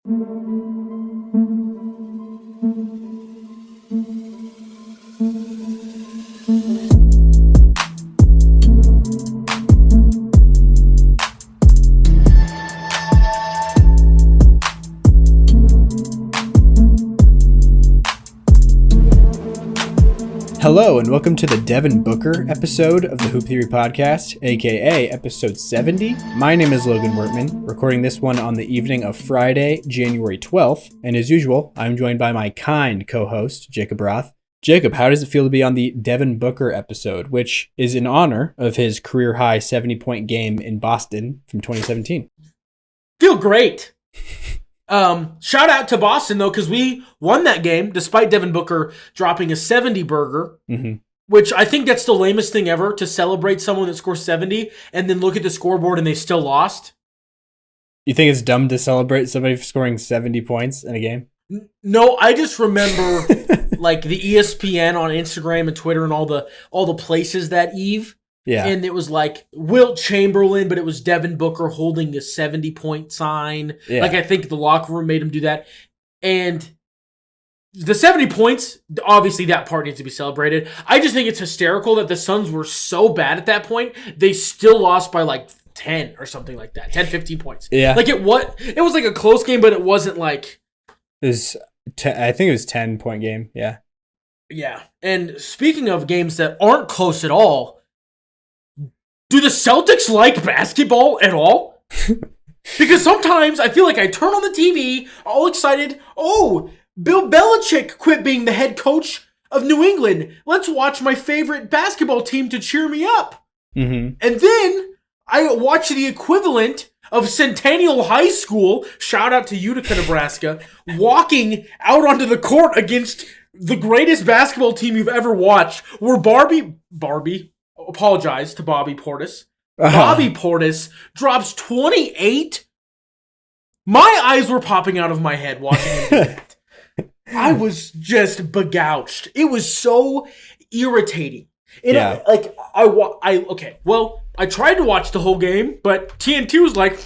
Hello and welcome to the Devin Booker episode of the Hoop Theory Podcast, aka episode 70. My name is Logan Wertman, recording this one on the evening of Friday, January 12th. And as usual, I'm joined by my kind co-host, Jacob Roth. Jacob, how does it feel to be on the Devin Booker episode, which is in honor of his career-high 70-point game in Boston from 2017? Feel great. Shout out to Boston, though, because we won that game despite Devin Booker dropping a 70 burger, which I think that's the lamest thing ever, to celebrate someone that scores 70 and then look at the scoreboard and they still lost. You think it's dumb to celebrate somebody for scoring 70 points in a game? No, I just remember like the ESPN on Instagram and Twitter and all the places that eve. Yeah. And it was like Wilt Chamberlain, but it was Devin Booker holding a 70-point sign. Yeah. Like, I think the locker room made him do that. And the 70 points, obviously that part needs to be celebrated. I just think it's hysterical that the Suns were so bad at that point, they still lost by like 10 or something like that. 10, 15 points. Yeah. Like, it was like a close game, but it wasn't like... I think it was 10-point game. Yeah. Yeah. And speaking of games that aren't close at all... Do the Celtics like basketball at all? Because sometimes I feel like I turn on the TV, all excited. Oh, Bill Belichick quit being the head coach of New England. Let's watch my favorite basketball team to cheer me up. And then I watch the equivalent of Centennial High School, shout out to Utica, Nebraska, walking out onto the court against the greatest basketball team you've ever watched, where apologize to Bobby Portis. Bobby Portis drops 28. My eyes were popping out of my head watching him do that. I was just begouged. It was so irritating. And yeah. I tried to watch the whole game, but TNT was like,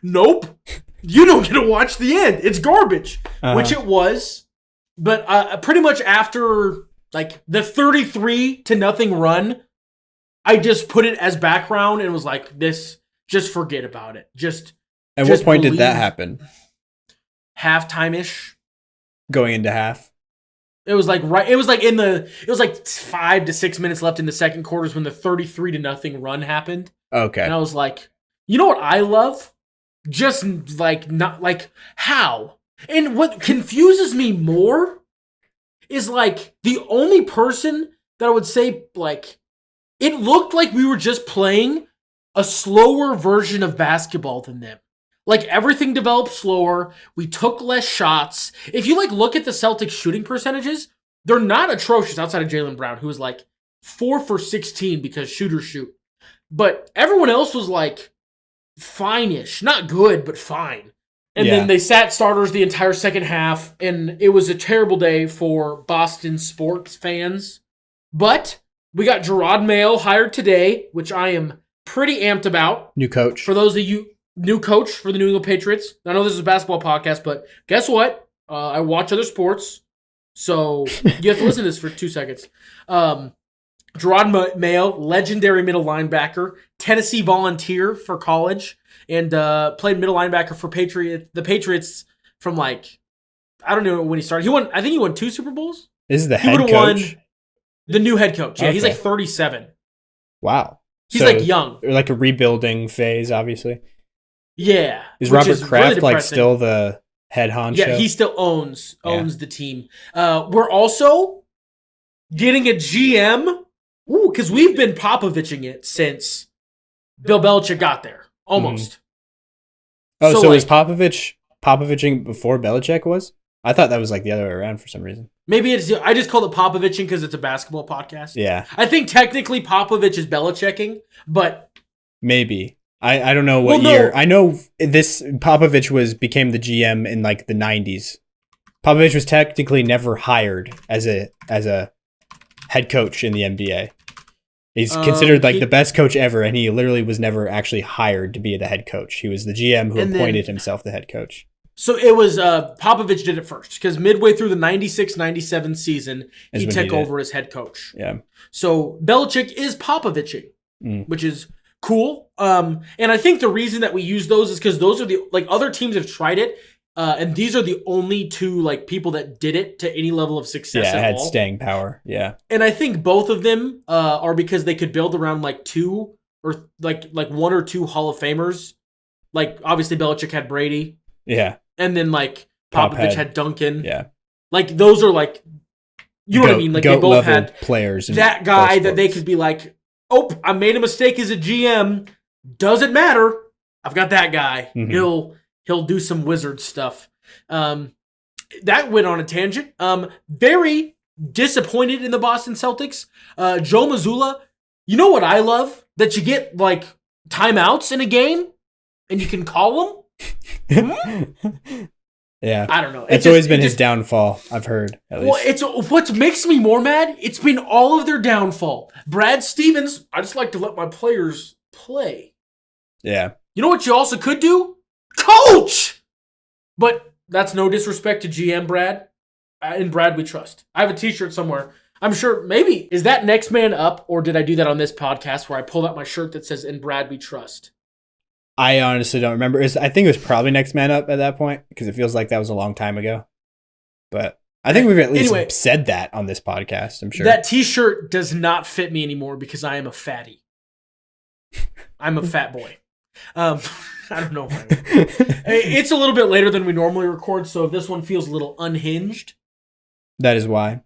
nope, you don't get to watch the end. It's garbage, which it was. But pretty much after like the 33-0 run, I just put it as background and was like, this, just forget about it. At what point did that happen? Halftime-ish. Going into half? It was like 5 to 6 minutes left in the second quarters when the 33-0 run happened. Okay. And I was like, you know what I love? Just like, not like, how? And what confuses me more is like the only person that I would say, like, it looked like we were just playing a slower version of basketball than them. Like, everything developed slower. We took less shots. If you like look at the Celtics shooting percentages, they're not atrocious outside of Jaylen Brown, who was like 4 for 16 because shooters shoot. But everyone else was like fine-ish. Not good, but fine. And then they sat starters the entire second half, and it was a terrible day for Boston sports fans. But we got Gerard Mayo hired today, which I am pretty amped about. New coach. For those of you, new coach for the New England Patriots. I know this is a basketball podcast, but guess what? I watch other sports, so you have to listen to this for 2 seconds. Gerard Mayo, legendary middle linebacker, Tennessee Volunteer for college, and played middle linebacker for the Patriots from like, I don't know when he started. I think he won 2 Super Bowls. This is the head coach? The new head coach. Yeah, okay. He's like 37. Wow. He's like young. Like a rebuilding phase, obviously. Yeah. Is Robert Kraft really like still the head honcho? Yeah, he still owns the team. We're also getting a GM. Ooh, because we've been Popoviching it since Bill Belichick got there. Almost. Oh, so was Popoviching before Belichick was? I thought that was like the other way around for some reason. Maybe I just call it Popoviching because it's a basketball podcast. Yeah. I think technically Popovich is Belichicking, but... Maybe. I don't know what year. I know this Popovich became the GM in like the 90s. Popovich was technically never hired as a head coach in the NBA. He's considered like the best coach ever, and he literally was never actually hired to be the head coach. He was the GM who appointed himself the head coach. So it was Popovich did it first because midway through the 96-97 season, he took over as head coach. Yeah. So Belichick is Popoviching, which is cool. And I think the reason that we use those is because those are the other teams have tried it, and these are the only two people that did it to any level of success. Yeah, at it had all. staying power. Yeah. And I think both of them are because they could build around two or one or two Hall of Famers. Obviously Belichick had Brady. Yeah. And then Popovich had Duncan. Yeah. Those are you know what I mean? They both had players. That guy that they could be oh, I made a mistake as a GM. Doesn't matter. I've got that guy. Mm-hmm. He'll do some wizard stuff. That went on a tangent. Very disappointed in the Boston Celtics. Joe Mazzulla, you know what I love? That you get timeouts in a game and you can call them. Yeah, I don't know. It's always been his downfall. I've heard. At least. Well, it's what makes me more mad. It's been all of their downfall. Brad Stevens. I just like to let my players play. Yeah. You know what you also could do? Coach. But that's no disrespect to GM Brad. In Brad we trust. I have a T-shirt somewhere. I'm sure maybe is that next man up, or did I do that on this podcast where I pulled out my shirt that says "In Brad we trust"? I honestly don't remember. I think it was probably next man up at that point because it feels like that was a long time ago. But I think we've at least said that on this podcast, I'm sure. That T-shirt does not fit me anymore because I am a fatty. I'm a fat boy. I don't know why. It's a little bit later than we normally record, so if this one feels a little unhinged. That is why.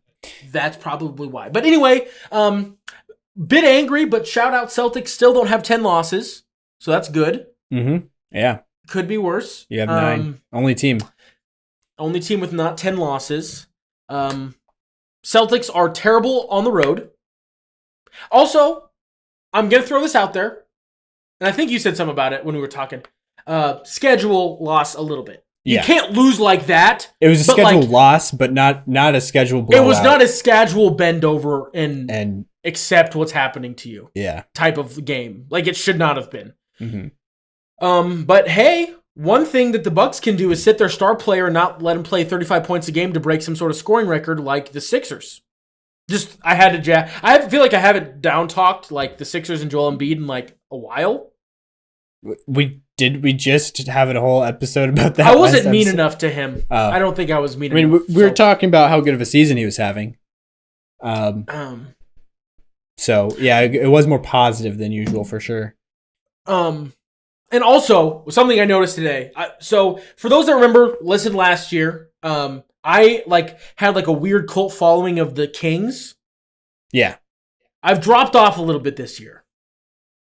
That's probably why. But anyway, bit angry, but shout out Celtics still don't have 10 losses, so that's good. Mm-hmm. Yeah. Could be worse. You have 9. Only team with not 10 losses. Celtics are terrible on the road. Also, I'm going to throw this out there, and I think you said something about it when we were talking. Schedule loss a little bit. Yeah. You can't lose like that. It was a scheduled loss, but not a scheduled blowout. It was not a schedule bend over and accept what's happening to you. Yeah. Type of game. It should not have been. Mm-hmm. But hey, one thing that the Bucks can do is sit their star player and not let him play 35 points a game to break some sort of scoring record like the Sixers. I feel like I haven't down talked the Sixers and Joel Embiid in a while. We just have a whole episode about that. I wasn't mean enough to him. I don't think I was mean enough. We were talking about how good of a season he was having. So yeah, it was more positive than usual for sure. And also something I noticed today. So for those that remember, listened last year, I had a weird cult following of the Kings. Yeah, I've dropped off a little bit this year,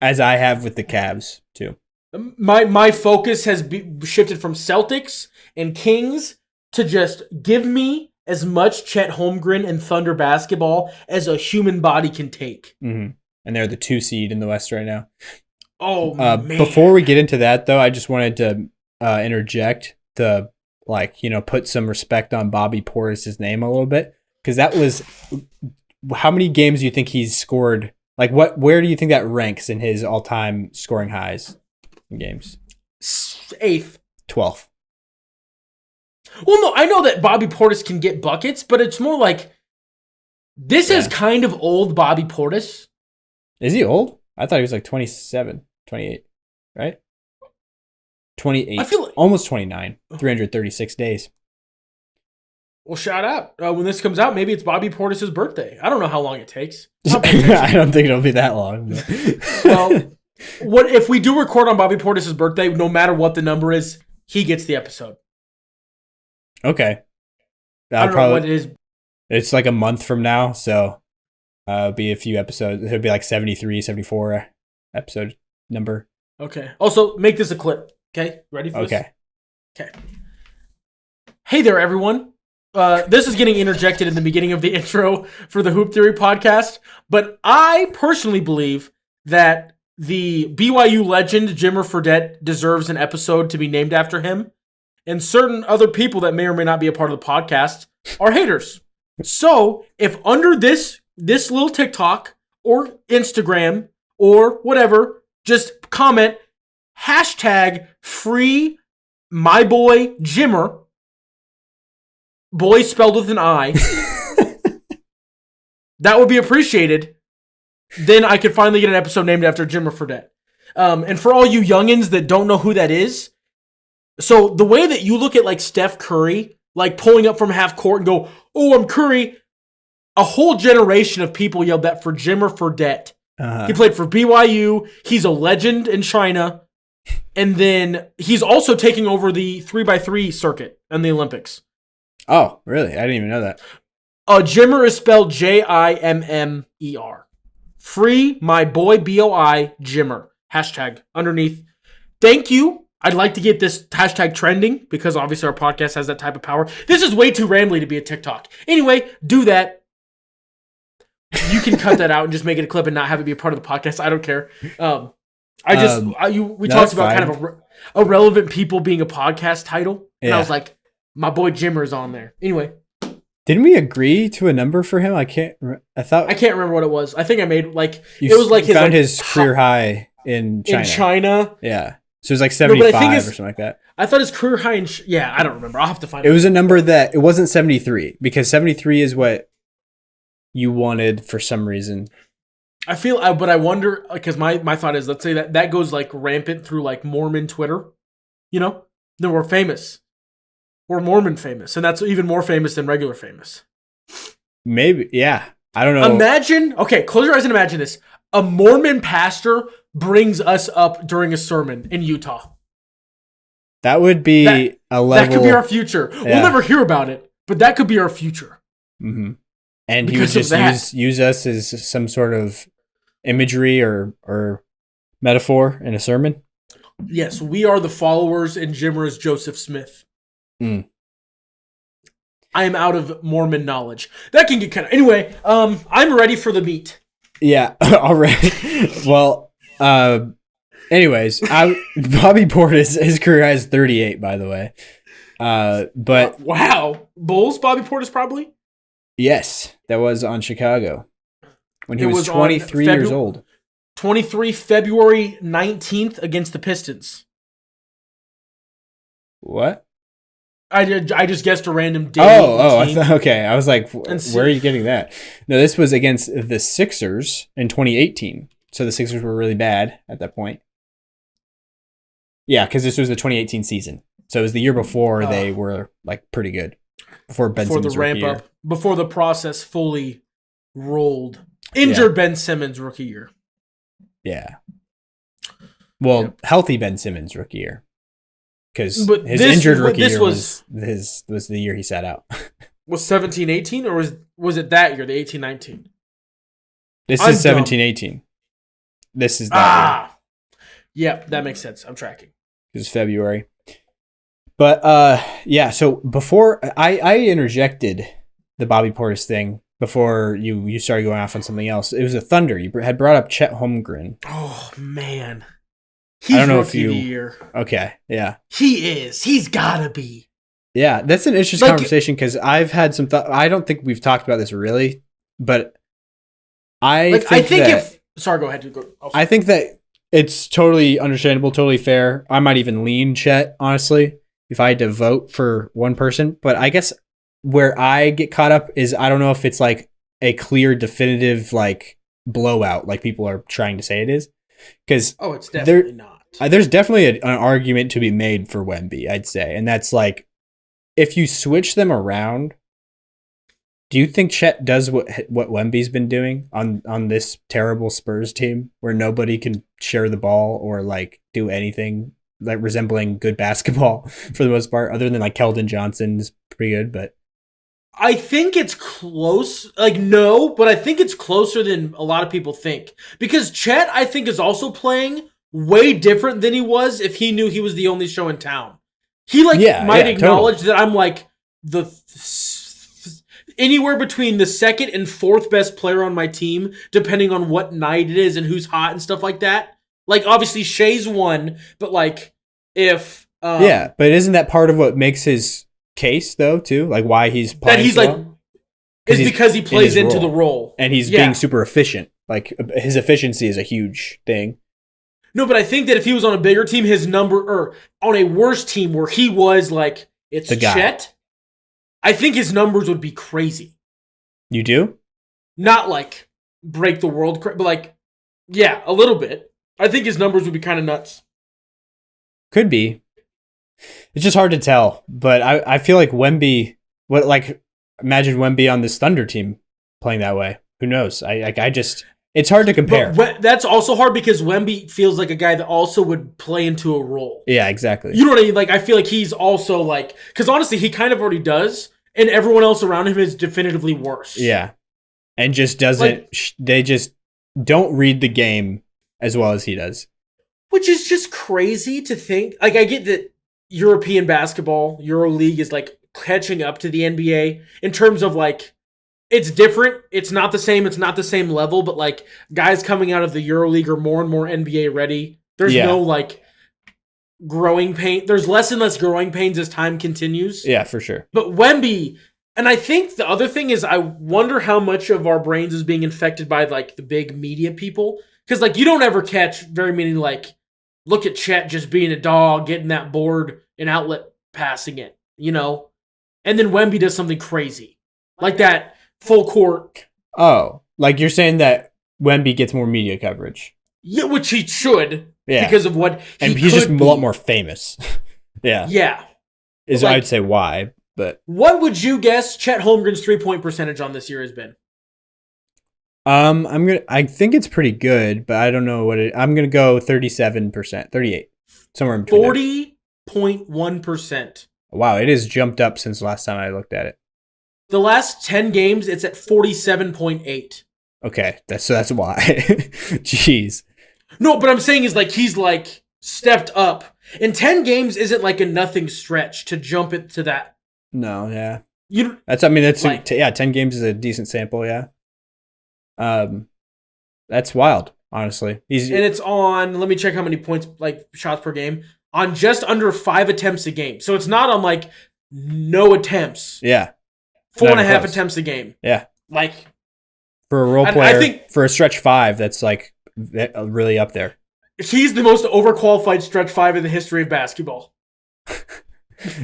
as I have with the Cavs too. My focus has shifted from Celtics and Kings to just give me as much Chet Holmgren and Thunder basketball as a human body can take. Mm-hmm. And they're the 2 seed in the West right now. Oh, man. Before we get into that, though, I just wanted to interject the, put some respect on Bobby Portis' name a little bit. Because that was, how many games do you think he's scored? Where do you think that ranks in his all-time scoring highs in games? 8th. 12th. Well, no, I know that Bobby Portis can get buckets, but it's more this is kind of old Bobby Portis. Is he old? I thought he was 27. 28, right? 28. I feel almost 29. 336 days. Well, shout out. When this comes out, maybe it's Bobby Portis' birthday. I don't know how long it takes. I don't think it'll be that long. Well, what if we do record on Bobby Portis' birthday, no matter what the number is, he gets the episode. Okay. I don't know what it is. It's a month from now, so it'll be a few episodes. It'll be 73, 74 episode number. Okay. Also, make this a clip. Okay? Ready for this? Okay. Hey there, everyone. This is getting interjected in the beginning of the intro for the Hoop Theory podcast, but I personally believe that the BYU legend Jimmer Fredette deserves an episode to be named after him, and certain other people that may or may not be a part of the podcast are haters. So, if under this little TikTok or Instagram or whatever, just comment #free my boy Jimmer, boy spelled with an I, that would be appreciated. Then I could finally get an episode named after Jimmer Fredette. And for all you youngins that don't know who that is, so the way that you look at like Steph Curry, like pulling up from half court and go, "Oh, I'm Curry," a whole generation of people yelled that for Jimmer Fredette. He played for BYU. He's a legend in China. And then he's also taking over the 3x3 circuit in the Olympics. Oh, really? I didn't even know that. Jimmer is spelled Jimmer. Free my boy BOI Jimmer. Hashtag underneath. Thank you. I'd like to get this hashtag trending because obviously our podcast has that type of power. This is way too rambly to be a TikTok. Anyway, do that. You can cut that out and just make it a clip and not have it be a part of the podcast. I don't care. We talked about kind of irrelevant people being a podcast title. And I was like, my boy Jimmer is on there. Anyway. Didn't we agree to a number for him? I can't remember what it was. I think I made his career high in China. Yeah. So it was like 75 or something like that. I thought his career high I don't remember. I'll have to find it. It was a number that it wasn't 73 because 73 is what you wanted for some reason. But I wonder, because my thought is, let's say that goes like rampant through like Mormon Twitter, then we're famous. We're Mormon famous, and that's even more famous than regular famous. Maybe, yeah. I don't know. Imagine, okay, close your eyes and imagine this. A Mormon pastor brings us up during a sermon in Utah. That would be a level. That could be our future. Yeah. We'll never hear about it, but that could be our future. Mm-hmm. And he would just use us as some sort of imagery or metaphor in a sermon? Yes, we are the followers, and Jimmer is Joseph Smith. I am out of Mormon knowledge. That can get kind of... Anyway, I'm ready for the meat. Yeah, all right. Well, anyways, Bobby Portis, his career has 38, by the way. But wow. Bulls, Bobby Portis probably? Yes, that was on Chicago when he was 23 years old. 23 February 19th against the Pistons. What? I just guessed a random day. Okay. I was like, where are you getting that? No, this was against the Sixers in 2018. So the Sixers were really bad at that point. Yeah, because this was the 2018 season. So it was the year before they were like pretty good. Before the ramp up. Before the process fully rolled. Injured Ben Simmons rookie year. Yeah. Well, healthy Ben Simmons rookie year. Because his injured rookie year was the year he sat out. Was 17-18 or was it that year, the 18-19? This is 17-18. This is that year. Yeah, that makes sense. I'm tracking. It was February. But so before I interjected the Bobby Portis thing before you started going off on something else. It was a Thunder. You had brought up Chet Holmgren. Oh man. I don't know if you. Year. Okay, yeah. He is. He's gotta be. Yeah, that's an interesting conversation because I've had some thought. I don't think we've talked about this really, but I sorry, go ahead. I think that it's totally understandable, totally fair. I might even lean Chet, honestly, if I had to vote for one person. But I guess where I get caught up is I don't know if it's like a clear, definitive like blowout, like people are trying to say it is. Because it's definitely not. There's definitely an argument to be made for Wemby, I'd say, and that's like if you switch them around. Do you think Chet does what Wemby's been doing on this terrible Spurs team, where nobody can share the ball or like do anything like resembling good basketball for the most part, other than like Keldon Johnson's pretty good, but. I think it's close. Like, no, but I think it's closer than a lot of people think. Because Chet, I think, is also playing way different than he was if he knew he was the only show in town. He, might acknowledge that I'm, anywhere between the second and fourth best player on my team, depending on what night it is and who's hot and stuff like that. Like, obviously, Shea's one, but, if... but isn't that part of what makes his... case though too, like why he's playing that he's is because he plays into the role and he's being super efficient. Like his efficiency is a huge thing. No, but I think that if he was on a bigger team, his number, or on a worse team where he was like, it's The guy. Chet, I think his numbers would be crazy. You do? Not like break the world, but like, yeah, a little bit. I think his numbers would be kind of nuts. Could be. It's just hard to tell. But I feel like Wemby, imagine Wemby on this Thunder team playing that way. Who knows? It's hard to compare. But that's also hard because Wemby feels like a guy that also would play into a role. Yeah, exactly. You know what I mean? Like, I feel like he's also like, because honestly, he kind of already does, and everyone else around him is definitively worse. Yeah. And just doesn't, they just don't read the game as well as he does. Which is just crazy to think. Like, I get that European basketball, EuroLeague is like catching up to the NBA in terms of like, it's different. It's not the same. It's not the same level, but like guys coming out of the EuroLeague are more and more NBA ready. There's no like growing pain. There's less and less growing pains as time continues. Yeah, for sure. But Wemby, and I think the other thing is I wonder how much of our brains is being infected by like the big media people. Because like you don't ever catch very many like, look at Chet just being a dog, getting that board and outlet passing it, you know? And then Wemby does something crazy. Like that full court. Oh, like you're saying that Wemby gets more media coverage. Yeah, which he should. Yeah. Because of what and he's just a lot more famous. Yeah. Yeah. I'd say why, but what would you guess Chet Holmgren's 3-point percentage on this year has been? I think it's pretty good, but I don't know what I'm gonna go 37%, 38. Somewhere in between. 40.1%. Wow, it has jumped up since last time I looked at it. The last 10 games, it's at 47.8. Okay, that's why. Jeez. No, but I'm saying is like he's like stepped up. And 10 games isn't like a nothing stretch to jump it to that. No, yeah. 10 games is a decent sample, yeah. That's wild, honestly. And it's on, let me check how many points, like shots per game, on just under 5 attempts a game. So it's not on like no attempts. Yeah. 4.5 attempts a game. Yeah. Like for a role player, I think for a stretch 5, that's like really up there. He's the most overqualified stretch 5 in the history of basketball.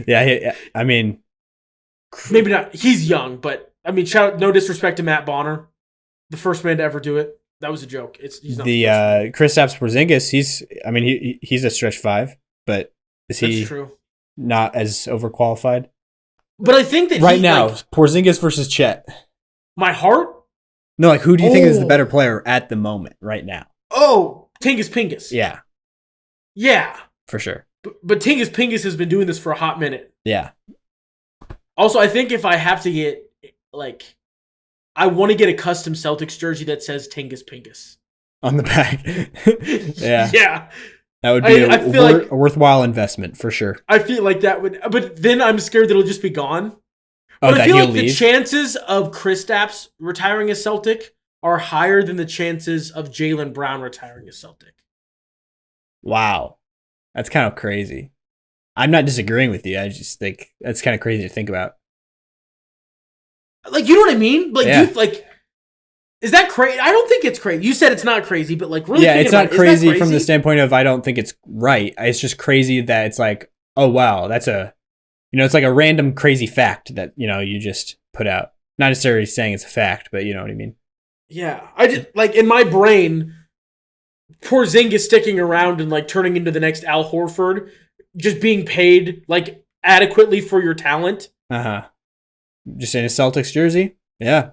Yeah, I mean, maybe not. He's young, but I mean, no disrespect to Matt Bonner, the first man to ever do it. That was a joke. He's not the Kristaps Porzingis. He's a stretch 5, but is he true. Not as overqualified? But I think that right now, Porzingis versus Chet. My heart? No, like who do you think is the better player at the moment right now? Oh, Tingus Pingus. Yeah. Yeah. For sure. But Tingus Pingus has been doing this for a hot minute. Yeah. Also, I think if I have to get, like, I want to get a custom Celtics jersey that says Tingus Pingus on the back. Yeah. Yeah. That would be a worthwhile investment for sure. I feel like that would, but then I'm scared that it'll just be gone. Oh, but I feel like the chances of Kristaps retiring as Celtic are higher than the chances of Jaylen Brown retiring as Celtic. Wow. That's kind of crazy. I'm not disagreeing with you. I just think that's kind of crazy to think about. Like, you know what I mean? Like, yeah. Is that crazy? I don't think it's crazy. You said it's not crazy, but like really, yeah, it's not crazy from the standpoint of I don't think it's right. It's just crazy that it's like, oh wow, that's it's like a random crazy fact that you just put out. Not necessarily saying it's a fact, but you know what I mean. Yeah, I just like in my brain, Porzingis sticking around and like turning into the next Al Horford, just being paid like adequately for your talent. Just in a Celtics jersey, yeah.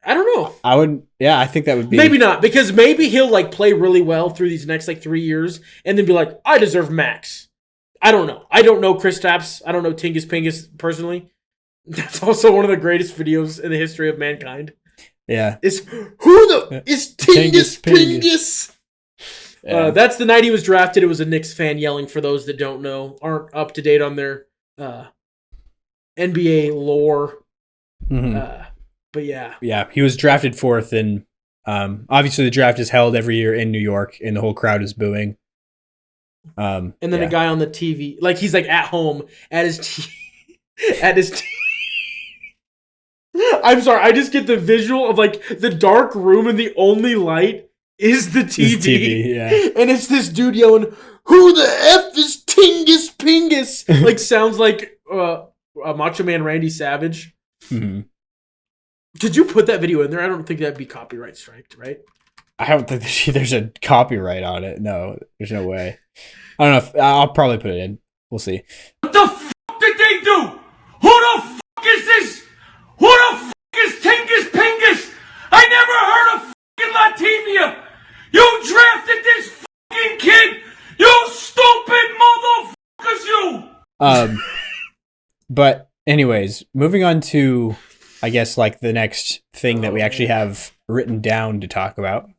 I don't know. I think that would be... Maybe not, because maybe he'll, like, play really well through these next, 3 years, and then be like, I deserve max. I don't know. I don't know Kristaps. I don't know Tingus Pingus personally. That's also one of the greatest videos in the history of mankind. Yeah. Is Tingus Pingus? Yeah. That's the night he was drafted. It was a Knicks fan yelling, for those that don't know, aren't up to date on their NBA lore. Mm-hmm. But yeah. Yeah, he was drafted 4th, and obviously the draft is held every year in New York, and the whole crowd is booing. And then a guy on the TV, like he's like at home at his I'm sorry, I just get the visual of like the dark room and the only light is the TV. Yeah. And it's this dude yelling, "Who the F is Tingus Pingus?" Like, sounds like Macho Man Randy Savage. Mm-hmm. Did you put that video in there? I don't think that'd be copyright striked, right? I don't think there's a copyright on it. No, there's no way. I don't know if I'll probably put it in. We'll see. What the f*** did they do? Who the f*** is this? Who the f*** is Tingus Pingus? I never heard of f***ing Latvia. You drafted this f***ing kid. You stupid motherfuckers, you. But anyways, moving on to, I guess, like the next thing that we actually have written down to talk about.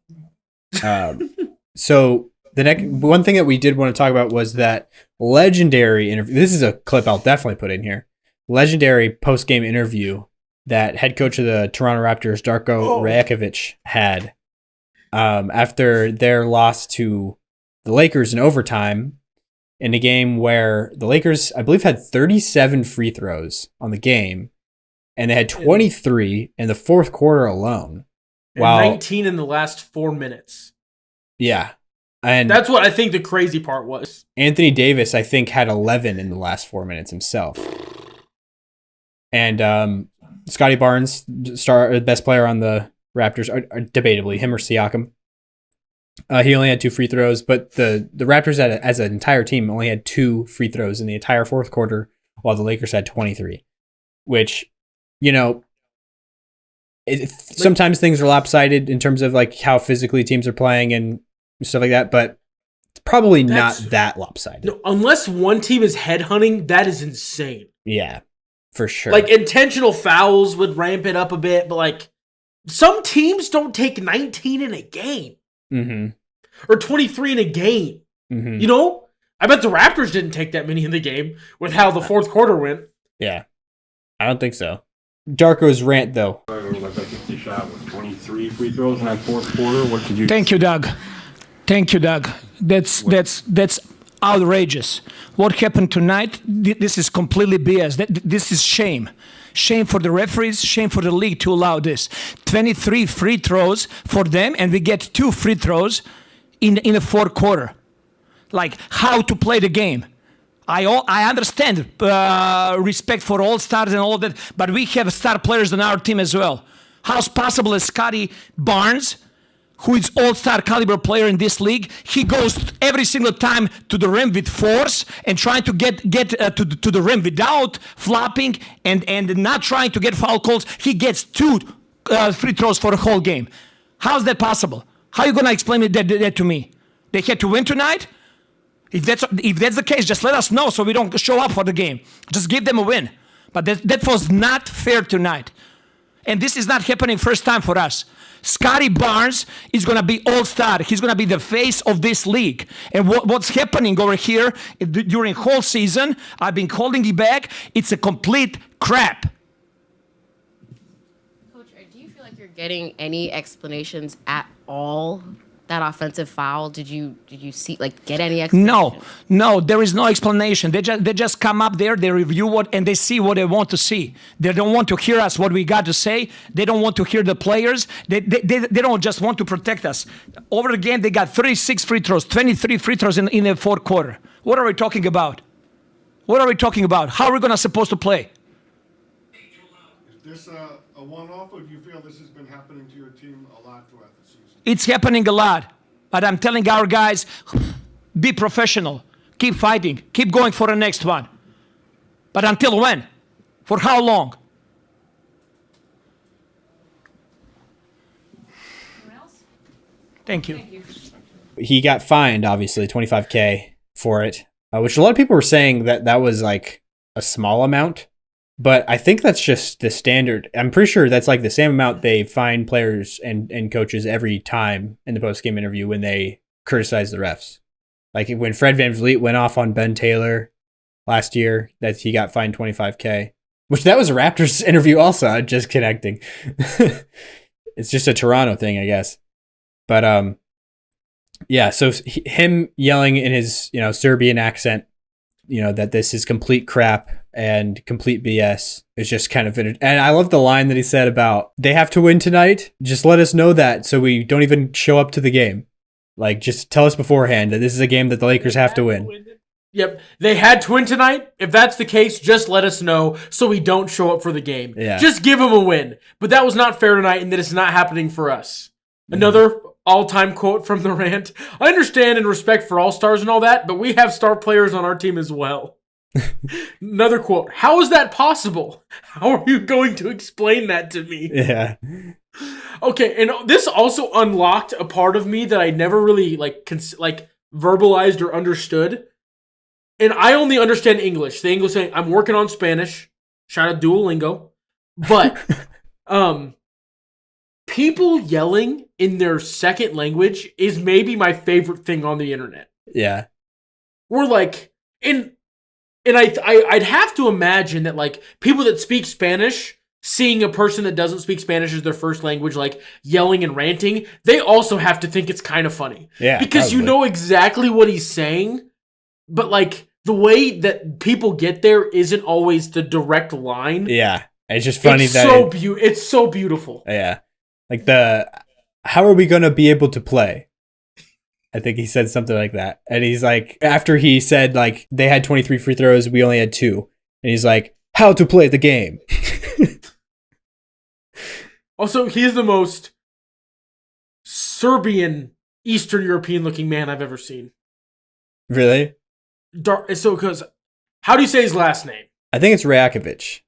So the next one thing that we did want to talk about was that legendary interview. This is a clip I'll definitely put in here. Legendary post-game interview that head coach of the Toronto Raptors, Darko Rajaković, had after their loss to the Lakers in overtime in a game where the Lakers, I believe, had 37 free throws on the game, and they had 23 in the fourth quarter alone. And 19 in the last 4 minutes. Yeah. And that's what I think the crazy part was. Anthony Davis, I think, had 11 in the last 4 minutes himself. And Scotty Barnes, best player on the Raptors, are debatably him or Siakam. He only had 2 free throws, but the Raptors as an entire team only had 2 free throws in the entire fourth quarter, while the Lakers had 23. Which, you know, sometimes things are lopsided in terms of like how physically teams are playing and stuff like that, but it's probably not that lopsided. No, unless one team is headhunting, that is insane. Yeah, for sure. Like, intentional fouls would ramp it up a bit, but like some teams don't take 19 in a game. Mm-hmm. Or 23 in a game. Mm-hmm. You know? I bet the Raptors didn't take that many in the game with how the fourth quarter went. Yeah. I don't think so. Darko's rant, though. Like, I think they shot with 23 free throws in that fourth quarter. What did you... Thank you, Doug. That's outrageous. What happened tonight, this is completely BS. This is shame. Shame for the referees, shame for the league to allow this. 23 free throws for them, and we get 2 free throws in the fourth quarter. Like, how to play the game. I understand respect for all stars and all that, but we have star players on our team as well. How's possible that Scotty Barnes, who is all-star caliber player in this league, he goes every single time to the rim with force and trying to get to the rim without flopping and not trying to get foul calls. He gets 2 free throws for the whole game. How's that possible? How are you going to explain that to me? They had to win tonight? If that's the case, just let us know so we don't show up for the game. Just give them a win. But that was not fair tonight. And this is not happening first time for us. Scotty Barnes is going to be all-star. He's going to be the face of this league. And what's happening over here during whole season, I've been holding it back. It's a complete crap. Coach, do you feel like you're getting any explanations at all? That offensive foul, did you see, like, get any explanation? No, there is no explanation. They just come up there, they review and they see what they want to see. They don't want to hear us what we got to say. They don't want to hear the players. They don't just want to protect us. Over the game, they got 36 free throws, 23 free throws in the fourth quarter. What are we talking about? How are we supposed to play? Is this a one-off, or do you feel this has been happening to your team a lot throughout the season? It's happening a lot, but I'm telling our guys, be professional, keep fighting, keep going for the next one. But until when? For how long? Anyone else? Thank you. He got fined, obviously, $25K for it, which a lot of people were saying that was like a small amount. But I think that's just the standard. I'm pretty sure that's like the same amount they fine players and coaches every time in the post-game interview when they criticize the refs. Like when Fred VanVleet went off on Ben Taylor last year, that he got fined $25K. Which that was a Raptors interview also. I'm just connecting. It's just a Toronto thing, I guess. But yeah, so him yelling in his Serbian accent, that this is complete crap and complete BS is just kind of and I love the line that he said about they have to win tonight. Just let us know that so we don't even show up to the game. Like, just tell us beforehand that this is a game that the Lakers have to win. Yep. They had to win tonight. If that's the case, just let us know so we don't show up for the game. Yeah. Just give them a win. But that was not fair tonight, and that is not happening for us. Another all-time quote from the rant. I understand and respect for all stars and all that, but we have star players on our team as well. Another quote. How is that possible? How are you going to explain that to me? Yeah. Okay, and this also unlocked a part of me that I never really verbalized or understood. And I only understand English. The English saying, I'm working on Spanish. Shout out Duolingo. But people yelling in their second language is maybe my favorite thing on the internet. Yeah. We're like, and I'd have to imagine that like people that speak Spanish, seeing a person that doesn't speak Spanish as their first language, like yelling and ranting, they also have to think it's kind of funny. Yeah. Because probably. you know exactly what he's saying, but like the way that people get there isn't always the direct line. Yeah. It's just funny it's that it's so beautiful. Yeah. Like how are we going to be able to play? I think he said something like that. And he's like, after he said like they had 23 free throws, we only had 2. And he's like, how to play the game. Also, he is the most Serbian, Eastern European looking man I've ever seen. Really? Because how do you say his last name? I think it's Rajaković.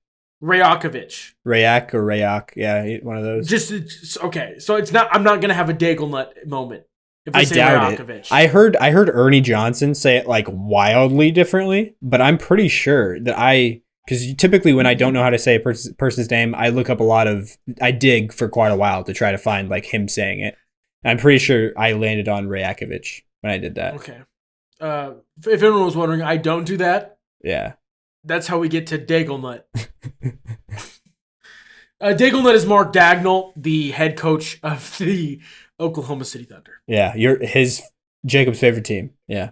Rajaković. Rayak or Rayak. Yeah, one of those. Just okay. So it's not. I'm not gonna have a Dagelnut moment. If I I say doubt Rajaković. it. I heard Ernie Johnson say it like wildly differently, but I'm pretty sure that because typically when I don't know how to say a person's name, I look up I dig for quite a while to try to find like him saying it. And I'm pretty sure I landed on Rajaković when I did that. Okay. If anyone was wondering, I don't do that. Yeah. That's how we get to Dagelnut. Dagelnut is Mark Dagnall, the head coach of the Oklahoma City Thunder. Yeah, Jacob's favorite team. Yeah.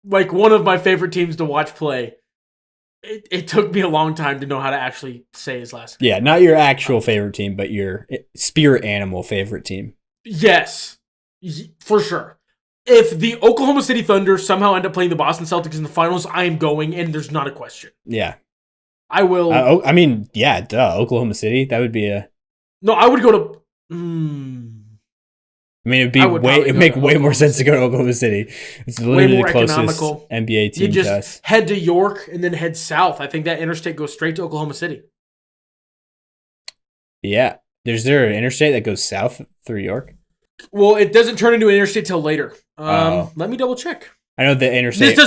Like one of my favorite teams to watch play. It took me a long time to know how to actually say his last name. Yeah, not your actual favorite team, but your spirit animal favorite team. Yes, for sure. If the Oklahoma City Thunder somehow end up playing the Boston Celtics in the finals, I am going, and there's not a question. Yeah. I will. I mean, yeah, duh. Oklahoma City, that would be a... No, I would go to... I mean, it'd make way more sense to go to Oklahoma City. It's literally the closest economical NBA team to us. You just head to York and then head south. I think that interstate goes straight to Oklahoma City. Yeah. Is there an interstate that goes south through York? Well, it doesn't turn into an interstate till later. Let me double check. I know the interstate...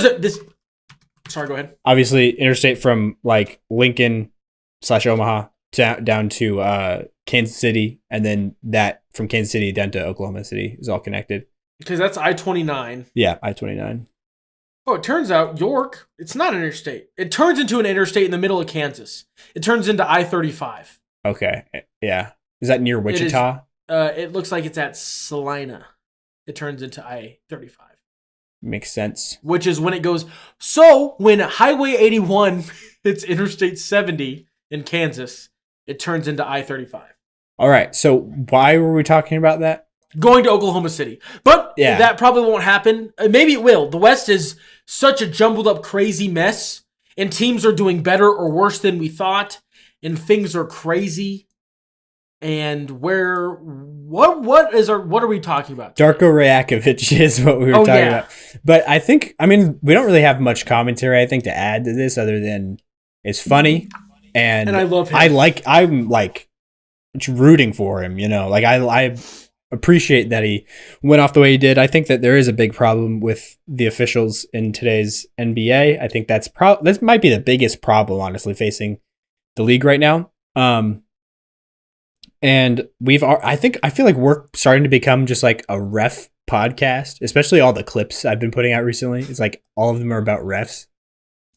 Sorry, go ahead. Obviously, interstate from like Lincoln/Omaha down to Kansas City, and then that from Kansas City down to Oklahoma City is all connected. Because that's I-29. Yeah, I-29. Oh, it turns out York, it's not an interstate. It turns into an interstate in the middle of Kansas. It turns into I-35. Okay, yeah. Is that near Wichita? It looks like it's at Salina. It turns into I-35. Makes sense. Which is when it goes... So, when Highway 81 hits Interstate 70 in Kansas, it turns into I-35. All right, so why were we talking about that? Going to Oklahoma City. But that probably won't happen. Maybe it will. The West is such a jumbled up, crazy mess, and teams are doing better or worse than we thought, and things are crazy. And what are we talking about today? Darko Rajaković is what we were talking about. But I think, we don't really have much commentary, I think, to add to this other than it's funny. And I love him. I'm rooting for him, Like I appreciate that he went off the way he did. I think that there is a big problem with the officials in today's NBA. I think this might be the biggest problem, honestly, facing the league right now. And I feel like we're starting to become just like a ref podcast, especially all the clips I've been putting out recently. It's like all of them are about refs.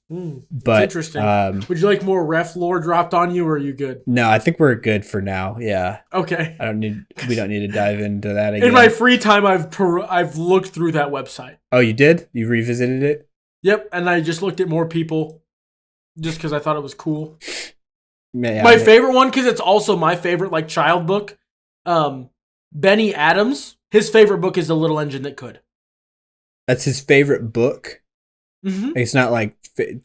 But interesting. Would you like more ref lore dropped on you, or are you good? No, I think we're good for now. Yeah. Okay. We don't need to dive into that again. In my free time, I've looked through that website. Oh, you did? You revisited it? Yep, and I just looked at more people just because I thought it was cool. Yeah, My favorite one, because it's also my favorite like child book. Benny Adams, his favorite book is The Little Engine That Could. That's his favorite book. Mm-hmm. It's not like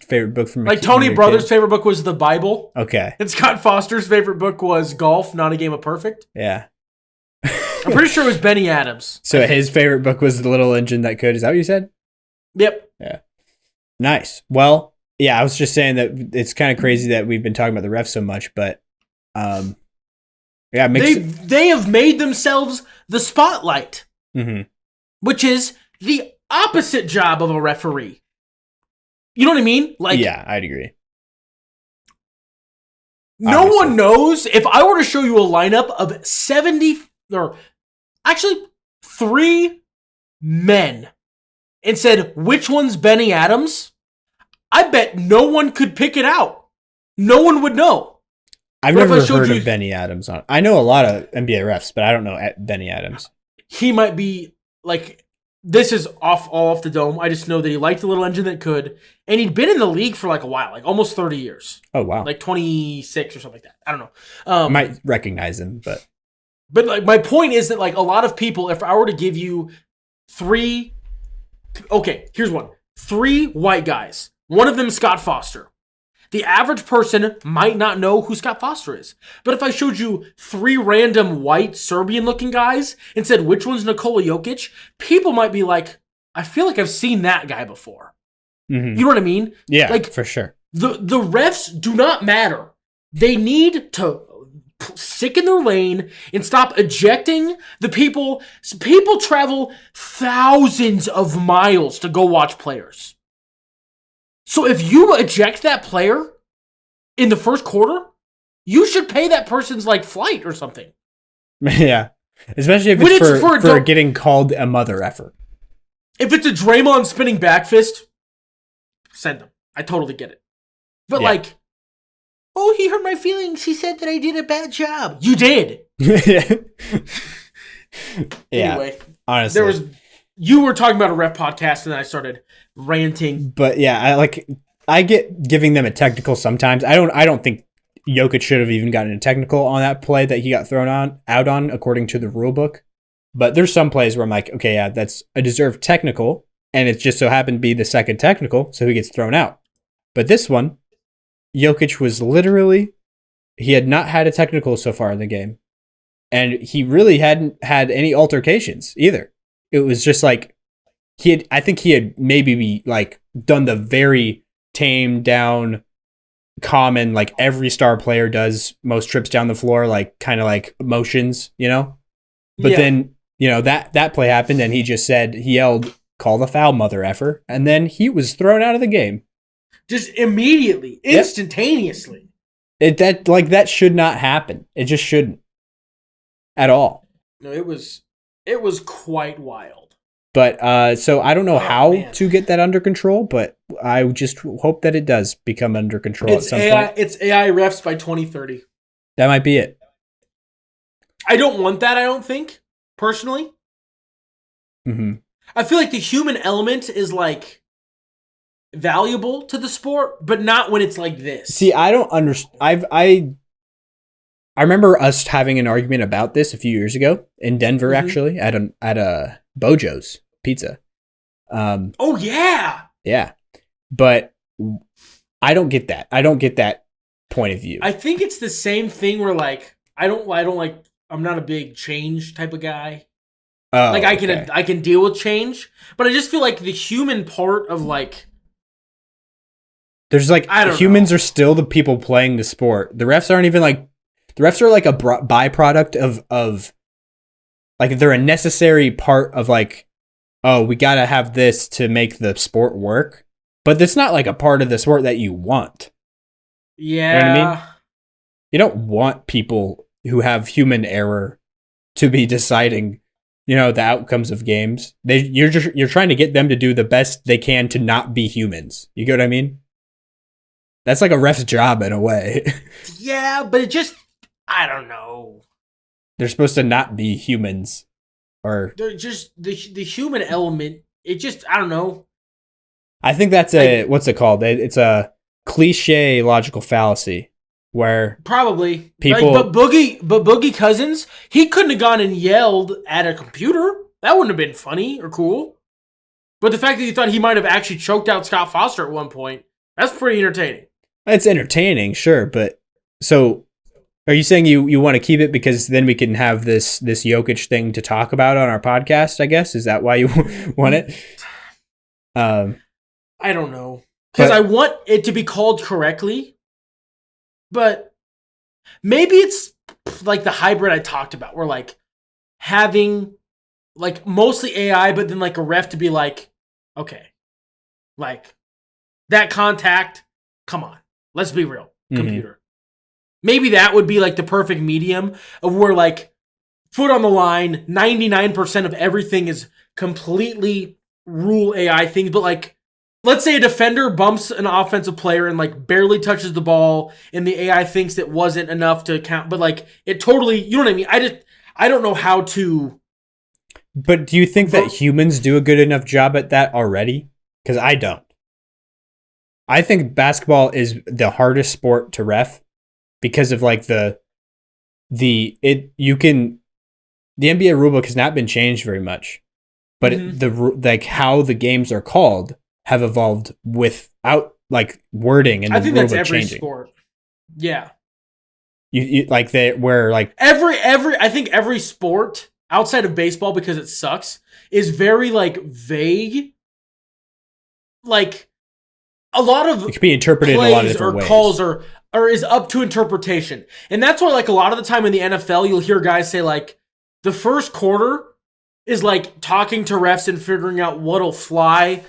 favorite book from like Tony Brothers' favorite book was the Bible. Okay. And Scott Foster's favorite book was Golf, Not a Game of Perfect. Yeah. I'm pretty sure it was Benny Adams. So his favorite book was The Little Engine That Could. Is that what you said? Yep. Yeah. Nice. Well, yeah, I was just saying that it's kind of crazy that we've been talking about the refs so much, but yeah, they have made themselves the spotlight, which is the opposite job of a referee. You know what I mean? Like, yeah, I'd agree. No one knows. If I were to show you a lineup of 70 or actually 3 men and said, which one's Benny Adams? I bet no one could pick it out. No one would know. I've never heard of Benny Adams. I know a lot of NBA refs, but I don't know Benny Adams. He might be like, this is all off the dome. I just know that he liked The Little Engine That Could, and he'd been in the league for like a while, like almost 30 years. Oh, wow. Like 26 or something like that. I don't know. I might recognize him, but like my point is that like a lot of people, if I were to give you 3, okay, here's one. 3 white guys. One of them Scott Foster. The average person might not know who Scott Foster is. But if I showed you 3 random white Serbian-looking guys and said, which one's Nikola Jokić? People might be like, I feel like I've seen that guy before. You know what I mean? Yeah, like, for sure. The refs do not matter. They need to stick in their lane and stop ejecting the people. People travel thousands of miles to go watch players. So if you eject that player in the first quarter, you should pay that person's like flight or something. Yeah. Especially if it's for getting called a mother effer. If it's a Draymond spinning back fist, send them. I totally get it. But like, oh, he hurt my feelings. He said that I did a bad job. You did. Yeah. Anyway, honestly. You were talking about a ref podcast and then I started ranting. But yeah, I get giving them a technical sometimes. I don't think Jokić should have even gotten a technical on that play that he got thrown out on according to the rule book. But there's some plays where I'm like, okay, yeah, that's a deserved technical, and it just so happened to be the second technical, so he gets thrown out. But this one, Jokić was he had not had a technical so far in the game, and he really hadn't had any altercations either. It was just like I think he had maybe like done the very tamed down, common, like every star player does most trips down the floor, like kind of like motions, you know? But then, you know, that play happened and he yelled, call the foul, mother effer. And then he was thrown out of the game. Just immediately, instantaneously. That should not happen. It just shouldn't at all. No, it was quite wild. But so I don't know how to get that under control, but I just hope that it does become under control at some point. It's AI refs by 2030. That might be it. I don't want that, I don't think, personally. I feel like the human element is like valuable to the sport, but not when it's like this. See, I don't understand. I remember us having an argument about this a few years ago in Denver, actually, at a Bojo's Pizza. Oh yeah, yeah, but I don't get that. I don't get that point of view. I think it's the same thing where like I don't like. I'm not a big change type of guy. Oh, like I can deal with change, but I just feel like the human part of like. There's like humans are still the people playing the sport. The refs aren't even like. The refs are like a byproduct of like they're a necessary part of like, oh, we got to have this to make the sport work. But it's not like a part of the sport that you want. Yeah. You know what I mean? You don't want people who have human error to be deciding, you know, the outcomes of games. You're trying to get them to do the best they can to not be humans. You get what I mean? That's like a ref's job in a way. Yeah, but it just, I don't know. They're supposed to not be humans, or they're just the human element. It just, I don't know. I think that's what's it called? It's a cliche logical fallacy where Probably. People- but Boogie Cousins, he couldn't have gone and yelled at a computer. That wouldn't have been funny or cool. But the fact that you thought he might have actually choked out Scott Foster at one point, that's pretty entertaining. it's entertaining, sure, but so are you saying you want to keep it because then we can have this Jokić thing to talk about on our podcast, I guess? Is that why you want it? I don't know. Because I want it to be called correctly, but maybe it's like the hybrid I talked about, where like having like mostly AI, but then like a ref to be like, okay, like that contact, come on, let's be real, computer. Maybe that would be like the perfect medium of where like foot on the line, 99% of everything is completely rule AI things, but like let's say a defender bumps an offensive player and like barely touches the ball and the AI thinks it wasn't enough to count, but like it totally, you know what I mean? I don't know how to. But do you think that humans do a good enough job at that already? Because I don't. I think basketball is the hardest sport to ref because of like the NBA rulebook has not been changed very much, but like how the games are called have evolved without like wording and I think that's every changing. sport. Yeah. You like they where like I think every sport outside of baseball, because it sucks, is very like vague. Like a lot of it could be interpreted in a lot of different ways. Calls or is up to interpretation. And that's why like a lot of the time in the NFL you'll hear guys say like the first quarter is like talking to refs and figuring out what'll fly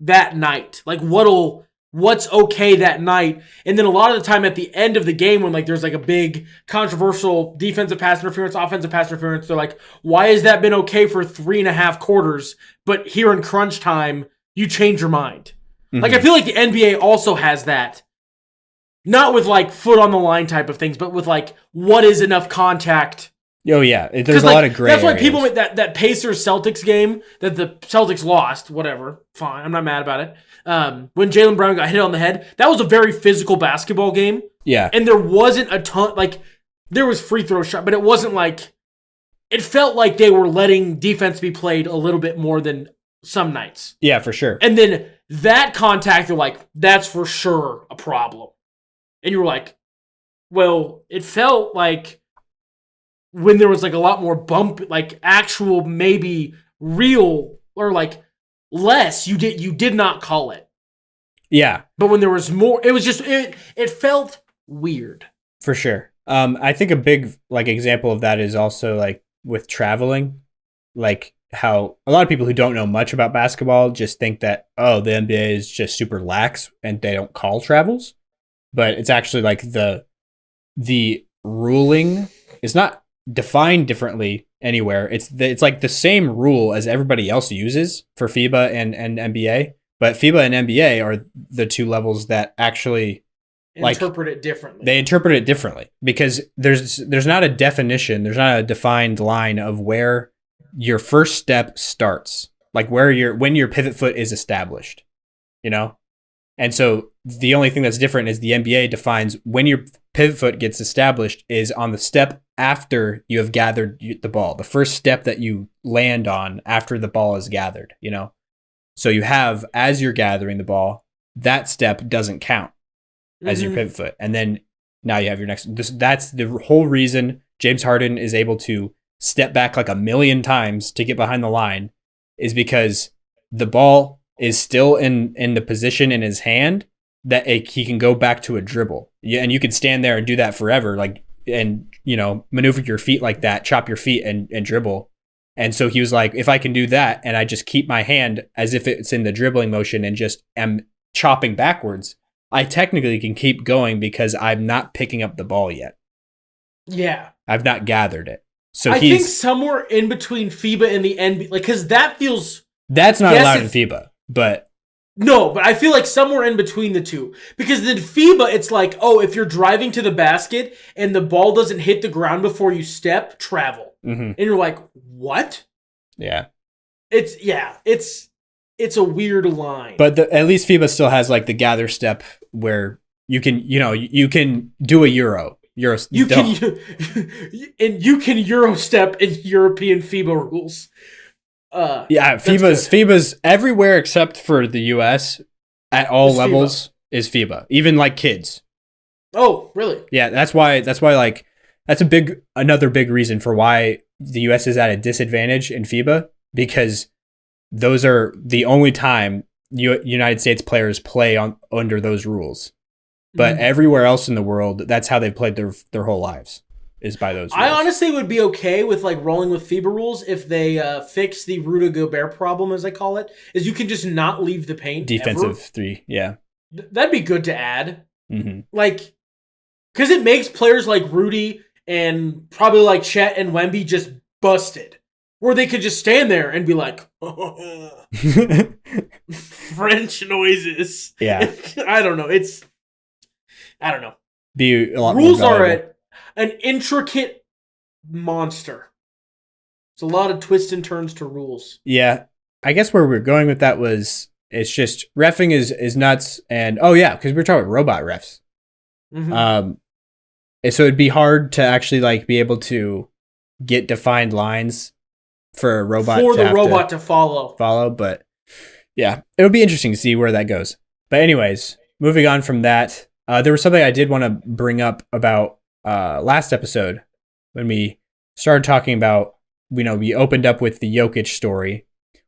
that night. Like what's okay that night. And then a lot of the time at the end of the game when like there's like a big controversial defensive pass interference, offensive pass interference, they're like, why has that been okay for 3.5 quarters? But here in crunch time, you change your mind. Like I feel like the NBA also has that. Not with like foot on the line type of things, but with like what is enough contact. Oh yeah, there's a lot of gray. That's why areas. people make that Pacers Celtics game that the Celtics lost. Whatever, fine, I'm not mad about it. When Jaylen Brown got hit on the head, that was a very physical basketball game. Yeah, and there wasn't a ton. Like there was free throw shot, but it wasn't like. It felt like they were letting defense be played a little bit more than some nights. Yeah, for sure. And then that contact, they're like, that's for sure a problem. And you were like, well, it felt like when there was like a lot more bump, like actual maybe real or like less, you did not call it. Yeah. But when there was more, it was just it felt weird. For sure. I think a big like example of that is also like with traveling, like how a lot of people who don't know much about basketball just think that, oh, the NBA is just super lax and they don't call travels. But it's actually like the ruling is not defined differently anywhere. It's like the same rule as everybody else uses for FIBA and NBA. But FIBA and NBA are the two levels that actually interpret it differently. They interpret it differently because there's not a definition, there's not a defined line of where your first step starts, like when your pivot foot is established, you know? And so the only thing that's different is the NBA defines when your pivot foot gets established is on the step after you have gathered the ball, the first step that you land on after the ball is gathered, you know? So you have, as you're gathering the ball, that step doesn't count as your pivot foot. And then now you have your next, that's the whole reason James Harden is able to step back like 1,000,000 times to get behind the line is because the ball is still in the position in his hand that he can go back to a dribble. Yeah, and you can stand there and do that forever, like, and, you know, maneuver your feet like that, chop your feet and dribble. And so he was like, if I can do that and I just keep my hand as if it's in the dribbling motion and just am chopping backwards, I technically can keep going because I'm not picking up the ball yet. Yeah. I've not gathered it. So I think somewhere in between FIBA and the NBA, like, because that feels... That's not allowed in FIBA, but... No, but I feel like somewhere in between the two. Because in FIBA, it's like, oh, if you're driving to the basket and the ball doesn't hit the ground before you step, travel. And you're like, what? Yeah. It's a weird line. But at least FIBA still has like the gather step where you can do a Euro. You can Euro step in European FIBA rules. FIBA's everywhere except for the US at all levels is FIBA. Even like kids. Oh, really? Yeah, that's why like that's another big reason for why the US is at a disadvantage in FIBA, because those are the only time United States players play under those rules. But everywhere else in the world, that's how they've played their whole lives, is by those rules. I honestly would be okay with like rolling with FIBA rules if they fix the Rudy Gobert problem, as I call it, is you can just not leave the paint. Defensive ever. 3, yeah. That'd be good to add. Mm-hmm. Like, because it makes players like Rudy and probably like Chet and Wemby just busted. Where they could just stand there and be like, French noises. Yeah. I don't know. I don't know. Be a lot Rules more are an intricate monster. It's a lot of twists and turns to rules. Yeah. I guess where we're going with that was, it's just reffing is nuts. And because we were talking about robot refs. Mm-hmm. And so it'd be hard to actually like be able to get defined lines for a robot to follow. But yeah, it'll be interesting to see where that goes. But anyways, moving on from that, there was something I did want to bring up about last episode when we started talking about, we opened up with the Jokić story,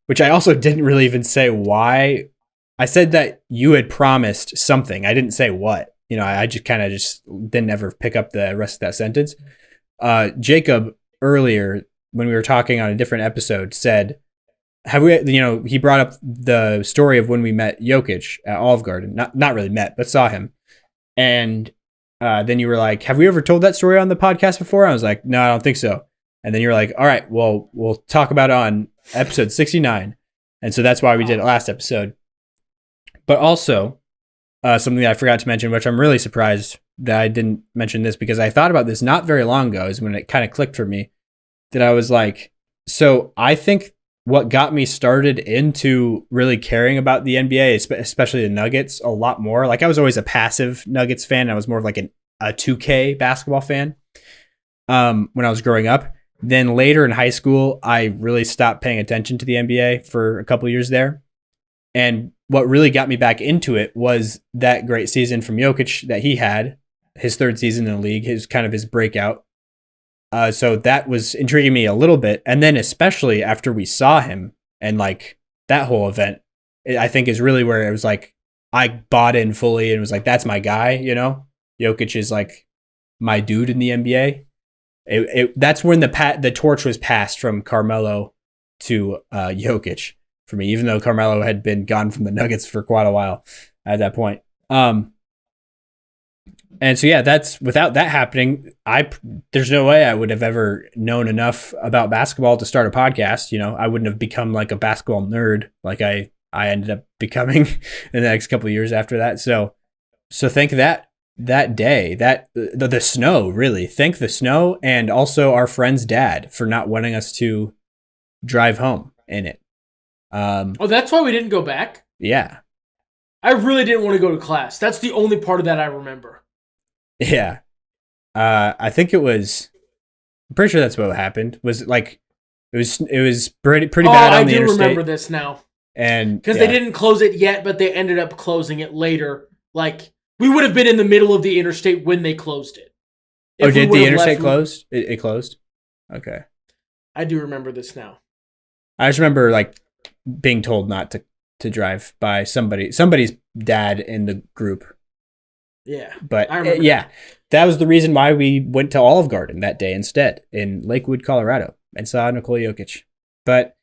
which I also didn't really even say why. I said that you had promised something. I didn't say what. I just kind of didn't ever pick up the rest of that sentence. Jacob earlier, when we were talking on a different episode, said, have we, he brought up the story of when we met Jokić at Olive Garden. Not really met, but saw him. And then you were like, have we ever told that story on the podcast before? I was like, no, I don't think so. And then you were like, all right, well, we'll talk about it on episode 69. And so that's why we did it last episode. But also, something that I forgot to mention, which I'm really surprised that I didn't mention this, because I thought about this not very long ago, is when it kind of clicked for me, that I was like, so I think what got me started into really caring about the NBA, especially the Nuggets, a lot more. Like, I was always a passive Nuggets fan. I was more of like a 2K basketball fan when I was growing up. Then later in high school, I really stopped paying attention to the NBA for a couple of years there. And what really got me back into it was that great season from Jokić that he had, his third season in the league, his breakout. So that was intriguing me a little bit. And then especially after we saw him and like that whole event, I think is really where it was like, I bought in fully and was like, that's my guy, Jokić is like my dude in the NBA. That's when the torch was passed from Carmelo to Jokić for me, even though Carmelo had been gone from the Nuggets for quite a while at that point. And so, yeah, that's without that happening, there's no way I would have ever known enough about basketball to start a podcast. I wouldn't have become like a basketball nerd like I ended up becoming in the next couple of years after that. So thank that day, that the snow, really. Thank the snow and also our friend's dad for not wanting us to drive home in it. That's why we didn't go back? Yeah. I really didn't want to go to class. That's the only part of that I remember. Yeah. I think I'm pretty sure that's what happened. Was like, it was pretty bad on the interstate. I do remember this now. And because they didn't close it yet, but they ended up closing it later. Like, we would have been in the middle of the interstate when they closed it. Oh, did the interstate close? It closed? Okay. I do remember this now. I just remember like being told not to drive by somebody's dad in the group. Yeah. But that was the reason why we went to Olive Garden that day instead in Lakewood, Colorado, and saw Nikola Jokić. But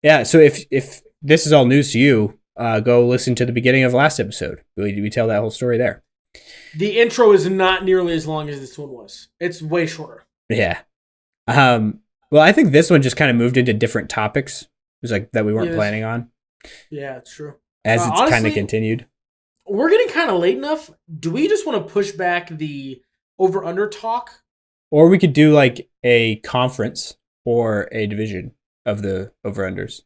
yeah, so if this is all news to you, go listen to the beginning of last episode. We tell that whole story there. The intro is not nearly as long as this one was. It's way shorter. Yeah. Well, I think this one just kind of moved into different topics. It was like that we weren't planning on. Yeah, it's true. As it's kind of continued. We're getting kind of late enough. Do we just want to push back the over-under talk? Or we could do like a conference or a division of the over-unders.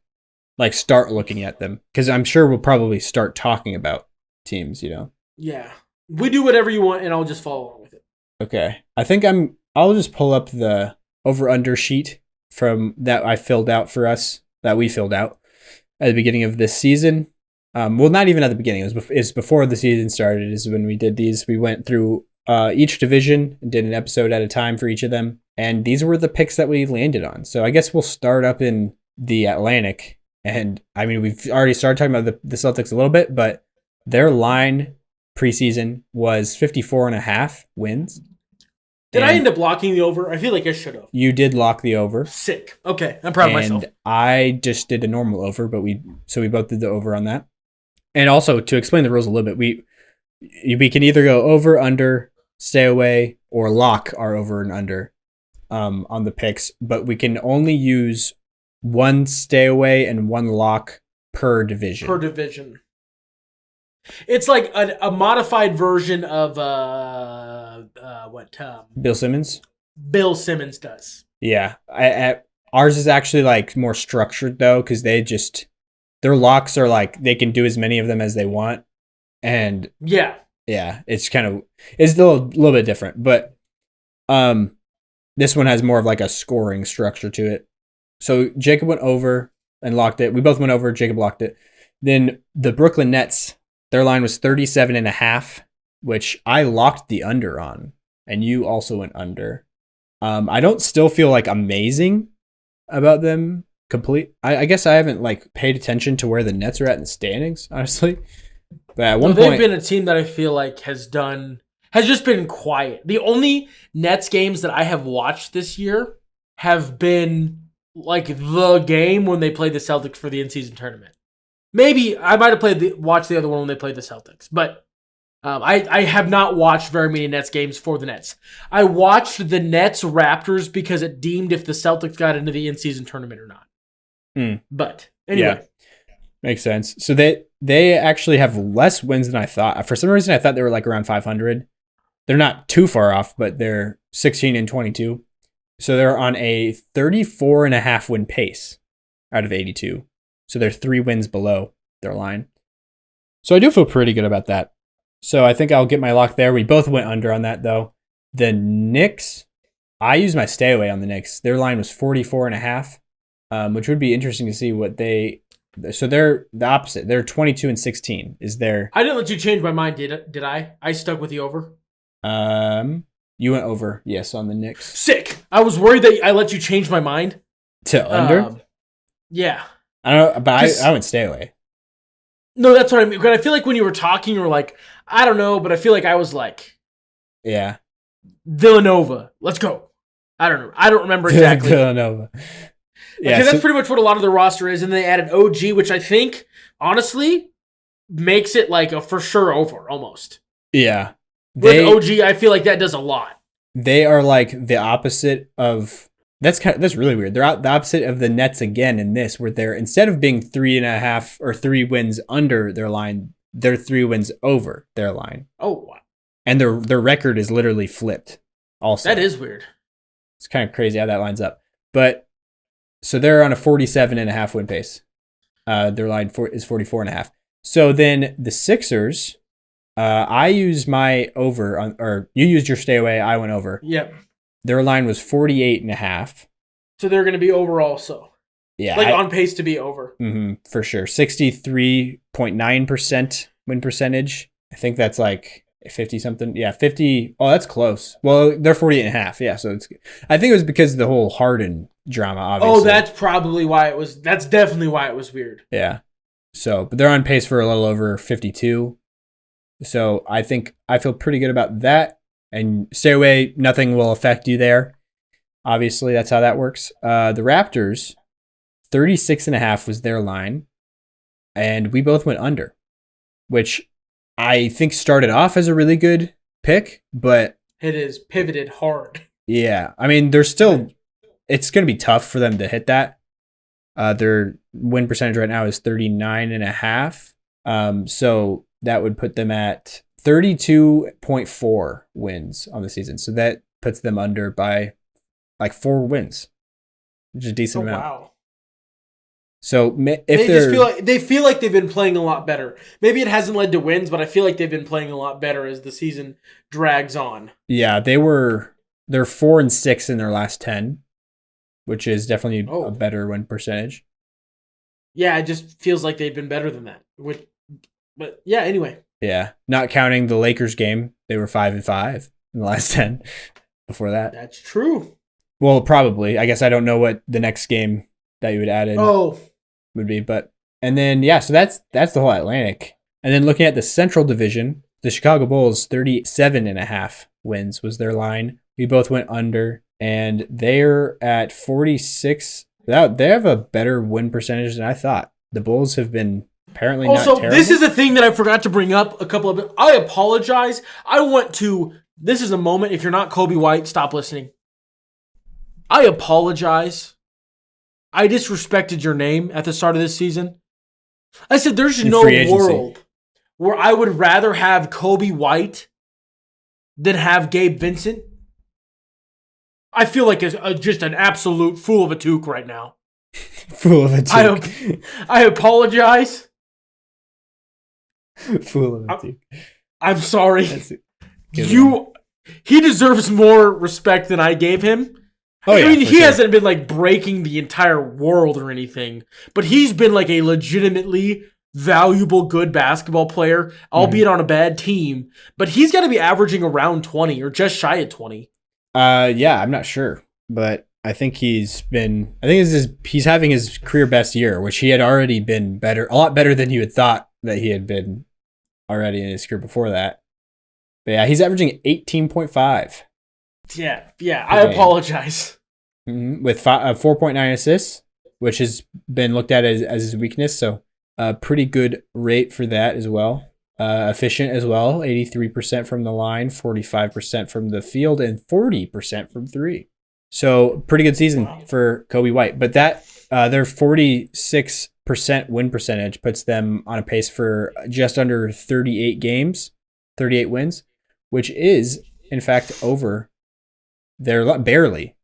Like start looking at them. Because I'm sure we'll probably start talking about teams, Yeah. We do whatever you want, and I'll just follow along with it. Okay. I think I'll just pull up the over-under sheet from that I filled out for us, that we filled out at the beginning of this season. Well, not even at the beginning. It's before the season started is when we did these. We went through each division and did an episode at a time for each of them. And these were the picks that we landed on. So I guess we'll start up in the Atlantic. And I mean, we've already started talking about the Celtics a little bit, but their line preseason was 54.5 wins. Did I end up locking the over? I feel like I should have. You did lock the over. Sick. Okay, I'm proud of myself. And I just did a normal over, but we both did the over on that. And also, to explain the rules a little bit, we can either go over, under, stay away, or lock our over and under on the picks, but we can only use one stay away and one lock per division. It's like a modified version of what Bill Simmons does. Yeah. Ours is actually like more structured though, because their locks are like they can do as many of them as they want, and yeah, it's a little bit different, but this one has more of like a scoring structure to it. So Jacob went over and locked it. We both went over. Jacob locked it. Then the Brooklyn Nets, their line was 37.5, which I locked the under on, and you also went under. I don't still feel like amazing about them. I guess I haven't like paid attention to where the Nets are at in the standings, honestly. But at one point, they've been a team that I feel like has just been quiet. The only Nets games that I have watched this year have been like the game when they played the Celtics for the in-season tournament. Maybe I might have watched the other one when they played the Celtics, but I have not watched very many Nets games for the Nets. I watched the Nets Raptors because it deemed if the Celtics got into the in-season tournament or not. But anyway. Yeah, makes sense. So they actually have less wins than I thought. For some reason, I thought they were like around 500. They're not too far off, but they're 16-22. So they're on a 34.5 win pace out of 82. So they're 3 wins below their line. So I do feel pretty good about that. So I think I'll get my lock there. We both went under on that though. The Knicks, I used my stay away on the Knicks. Their line was 44.5, which would be interesting to see what so they're the opposite. They're 22-16 is their. I didn't let you change my mind, did I? I stuck with the over. You went over, yes, on the Knicks. Sick. I was worried that I let you change my mind. To under? Yeah. I don't know, but I went stay away. No, that's what I mean. Because I feel like when you were talking, you were like, I don't know, but I feel like I was like, yeah, Villanova, let's go. I don't know. I don't remember exactly. Villanova. Yeah, because that's pretty much what a lot of the roster is. And they added OG, which I think, honestly, makes it like a for sure over almost. Yeah. With OG, I feel like that does a lot. They are like the opposite of that's really weird. They're the opposite of the Nets again in this, where they're instead of being 3.5 or 3 wins under their line, they're 3 wins over their line. Oh wow! And their record is literally flipped. Also, that is weird. It's kind of crazy how that lines up. But so they're on a 47.5 win pace. Their line is 44.5. So then the Sixers. I used my over or you used your stay away. I went over. Yep. Their line was 48.5. So they're going to be over also. Yeah. Like on pace to be over. For sure. 63.9% win percentage. I think that's like 50 something. Yeah. 50. Oh, that's close. Well, they're 48.5. Yeah. So I think it was because of the whole Harden drama, obviously. Oh, that's probably why that's definitely why it was weird. Yeah. So, but they're on pace for a little over 52. So I think I feel pretty good about that. And stay away, nothing will affect you there. Obviously, that's how that works. The Raptors, 36.5 was their line. And we both went under, which I think started off as a really good pick, but it is pivoted hard. Yeah. I mean, it's going to be tough for them to hit that. Their win percentage right now is 39.5. So that would put them at 32.4 wins on the season. So that puts them under by like 4 wins, which is a decent amount. Wow. So if they feel like they've been playing a lot better. Maybe it hasn't led to wins, but I feel like they've been playing a lot better as the season drags on. Yeah, they're 4-6 in their last 10, which is definitely a better win percentage. Yeah, it just feels like they've been better than that. But yeah, anyway. Yeah, not counting the Lakers game, they were 5-5 in the last 10 before that. That's true. Well, probably. I guess I don't know what the next game that you would add in would be, but and then so that's the whole Atlantic. And then looking at the Central Division, the Chicago Bulls 37.5 wins was their line. We both went under, and they're at 46. They have a better win percentage than I thought. The Bulls have been apparently not terrible. This is a thing that I forgot to bring up a couple of. I apologize. This is a moment. If you're not Coby White, stop listening. I apologize. I disrespected your name at the start of this season. I said there's no world where I would rather have Coby White than have Gabe Vincent. I feel like just an absolute fool of a toque right now. Fool of a toque. I apologize. Fool of a toque. I'm sorry. He deserves more respect than I gave him. I mean, he hasn't been like breaking the entire world or anything, but he's been like a legitimately valuable, good basketball player, albeit on a bad team. But he's got to be averaging around 20 or just shy of 20. Yeah, I'm not sure, but I think he's having his career best year, which he had already been a lot better than you had thought that he had been already in his career before that. But yeah, he's averaging 18.5. Yeah, I apologize. With 4.9 assists, which has been looked at as his weakness, so a pretty good rate for that as well. Efficient as well, 83% from the line, 45% from the field, and 40% from three. So pretty good season for Coby White. But that their 46% win percentage puts them on a pace for just under 38 wins, which is in fact over their barely.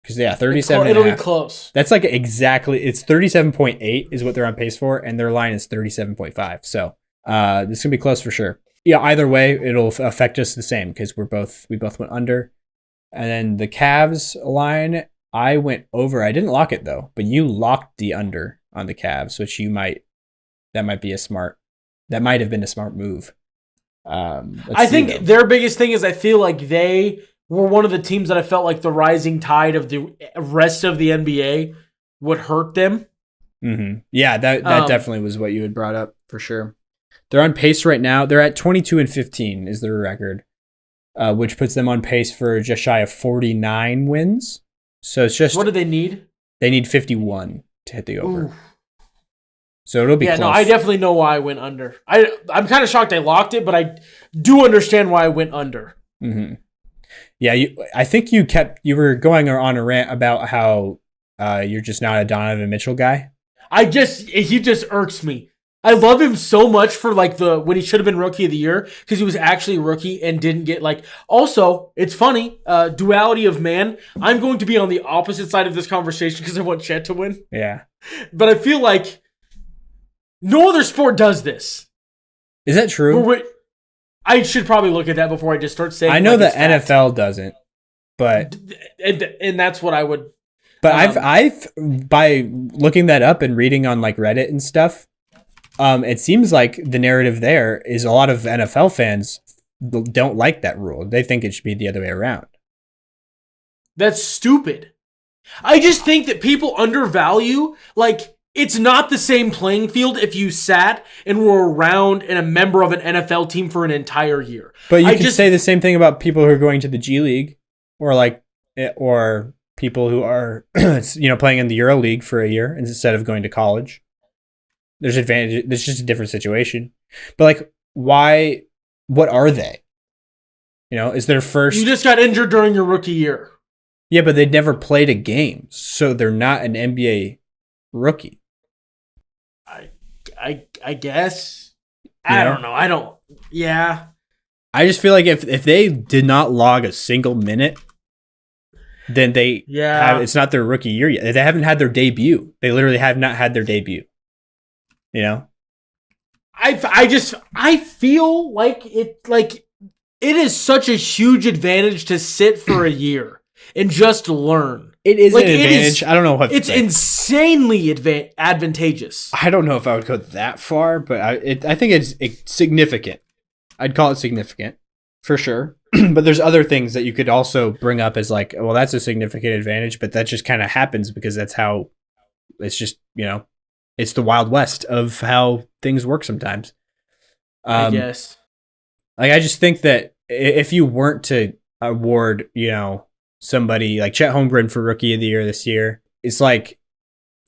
Because 37. It'll be close. That's like it's 37.8 is what they're on pace for, and their line is 37.5. So this is gonna be close for sure. Yeah, either way, it'll affect us the same because we both went under. And then the Cavs line, I went over. I didn't lock it though, but you locked the under on the Cavs, which that might have been a smart move. I think their biggest thing is I feel like they were one of the teams that I felt like the rising tide of the rest of the NBA would hurt them. Mm-hmm. Yeah, that definitely was what you had brought up for sure. They're on pace right now. They're at 22-15 is their record, which puts them on pace for just shy of 49 wins. So it's just... What do they need? They need 51 to hit the over. Ooh. So it'll be close. No, I definitely know why I went under. I'm kind of shocked I locked it, but I do understand why I went under. Mm-hmm. Yeah, I think you were going on a rant about how you're just not a Donovan Mitchell guy. He just irks me. I love him so much for like when he should have been rookie of the year because he was actually a rookie and didn't get like. Also, it's funny, duality of man. I'm going to be on the opposite side of this conversation because I want Chet to win. Yeah, but I feel like no other sport does this. Is that true? I should probably look at that before I just start saying. I know the NFL doesn't, but and that's what I would. But I've by looking that up and reading on like Reddit and stuff, it seems like the narrative there is a lot of NFL fans don't like that rule. They think it should be the other way around. That's stupid. I just think that people undervalue like. It's not the same playing field if you sat and were around and a member of an NFL team for an entire year. But you can say the same thing about people who are going to the G League or people who are playing in the Euro League for a year instead of going to college. There's advantage. It's just a different situation. But like, why? What are they? Is their first? You just got injured during your rookie year. Yeah, but they'd never played a game, so they're not an NBA rookie. I guess. I don't know. Yeah. I just feel like if they did not log a single minute, then Yeah. it's not their rookie year yet. They haven't had their debut. They literally have not had their debut. You know? I feel like it is such a huge advantage to sit for a year and just learn. It is an advantage. I don't know what it's insanely advantageous. I don't know if I would go that far, but I think it's significant. I'd call it significant for sure. But there's other things that you could also bring up as like, well, that's a significant advantage, but that just kind of happens because that's how it's just, it's the Wild West of how things work sometimes. I guess. Like, I just think that if you weren't to award, somebody like Chet Holmgren for Rookie of the Year this year, it's like,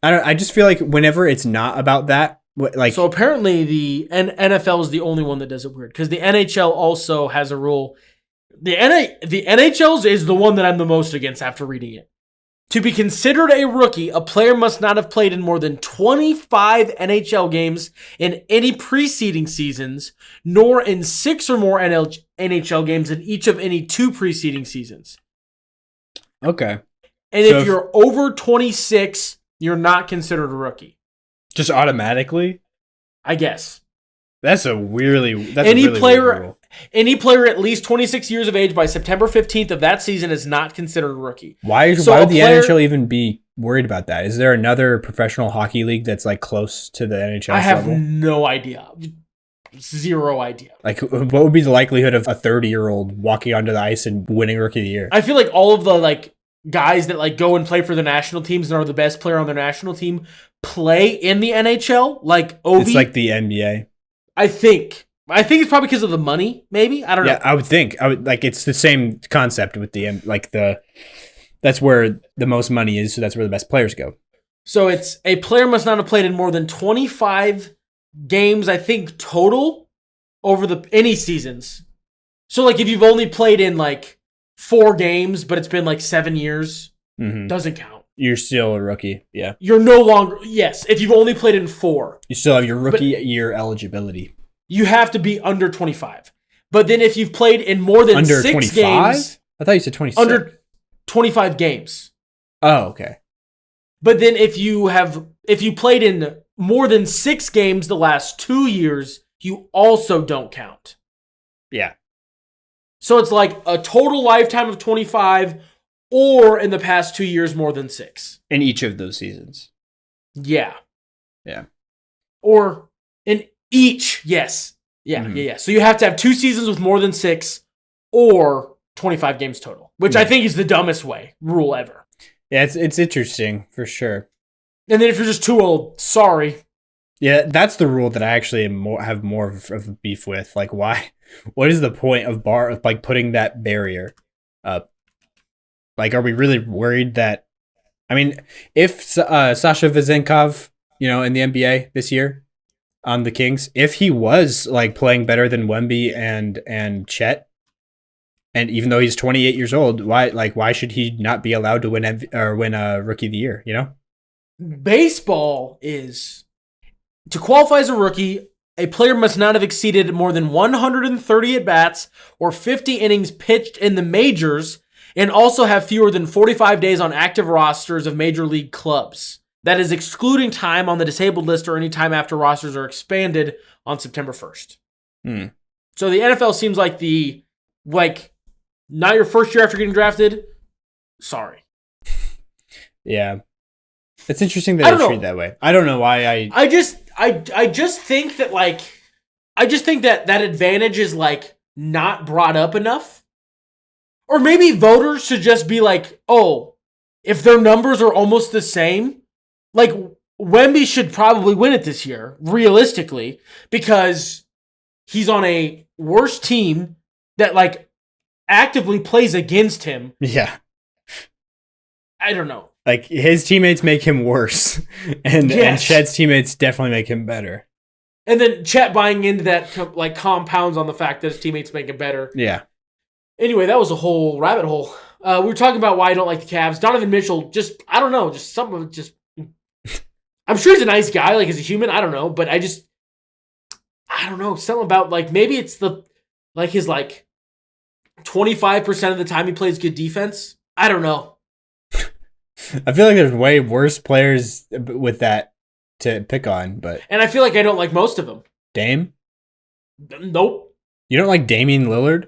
I just feel like whenever it's not about that, like. So apparently the NFL is the only one that does it weird because the NHL also has a rule. The NHL's is the one that I'm the most against after reading it. To be considered a rookie, a player must not have played in more than 25 NHL games in any preceding seasons, nor in 6 or more NHL games in each of any 2 preceding seasons. Okay. And so if you're over 26, you're not considered a rookie. Just automatically? I guess. That's a really weird rule. Any player at least 26 years of age by September 15th of that season is not considered a rookie. Why would the NHL even be worried about that? Is there another professional hockey league that's like close to the NHL I have level? no idea. Zero idea. Like, what would be the likelihood of a 30-year-old walking onto the ice and winning Rookie of the Year? I feel like all of the guys that go and play for the national teams and are the best player on their national team play in the NHL. Like Ovi. It's like the NBA. I think it's probably because of the money. Maybe I don't know. Yeah, I would think. It's the same concept with that's where the most money is, so that's where the best players go. So it's a player must not have played in more than 25 games, I think, total over any seasons. So if you've only played in 4 games, but it's been 7 years, doesn't count. You're still a rookie, yeah. You're no longer, yes, if you've only played in 4. You still have your rookie year eligibility. You have to be under 25. But then if you've played in more than under 6 25? games. I thought you said 26. Under 25 games. Oh, okay. But then if you played in more than 6 games the last 2 years, you also don't count. Yeah. So it's a total lifetime of 25 or in the past 2 years more than 6. In each of those seasons. Yeah. Yeah. Or in each, yes. Yeah, yeah. So you have to have 2 seasons with more than 6 or 25 games total, which I think is the dumbest rule ever. Yeah, it's interesting for sure. And then if you're just too old, sorry. Yeah, that's the rule that I actually have more of a beef with. Why? What is the point of putting that barrier up? Are we really worried that? I mean, if Sasha Vezenkov, in the NBA this year on the Kings, if he was playing better than Wemby and Chet, and even though he's 28 years old, why should he not be allowed to win a Rookie of the Year? Baseball is to qualify as a rookie. A player must not have exceeded more than 130 at-bats or 50 innings pitched in the majors and also have fewer than 45 days on active rosters of major league clubs. That is excluding time on the disabled list or any time after rosters are expanded on September 1st. So the NFL seems like not your first year after getting drafted. Sorry. Yeah. It's interesting that they treat that way. I don't know why I just think that that advantage is not brought up enough. Or maybe voters should just be if their numbers are almost the same, Wemby should probably win it this year, realistically, because he's on a worse team that actively plays against him. Yeah. I don't know. His teammates make him worse, and Chet's teammates definitely make him better. And then Chet buying into that compounds on the fact that his teammates make him better. Yeah. Anyway, that was a whole rabbit hole. We were talking about why I don't like the Cavs. Donovan Mitchell, I don't know, just something of just. I'm sure he's a nice guy, as a human. I don't know, but I don't know, something about maybe it's the his 25% of the time he plays good defense. I don't know. I feel like there's way worse players with that to pick on, but And I feel like I don't like most of them. Dame? Nope. You don't like Damian Lillard?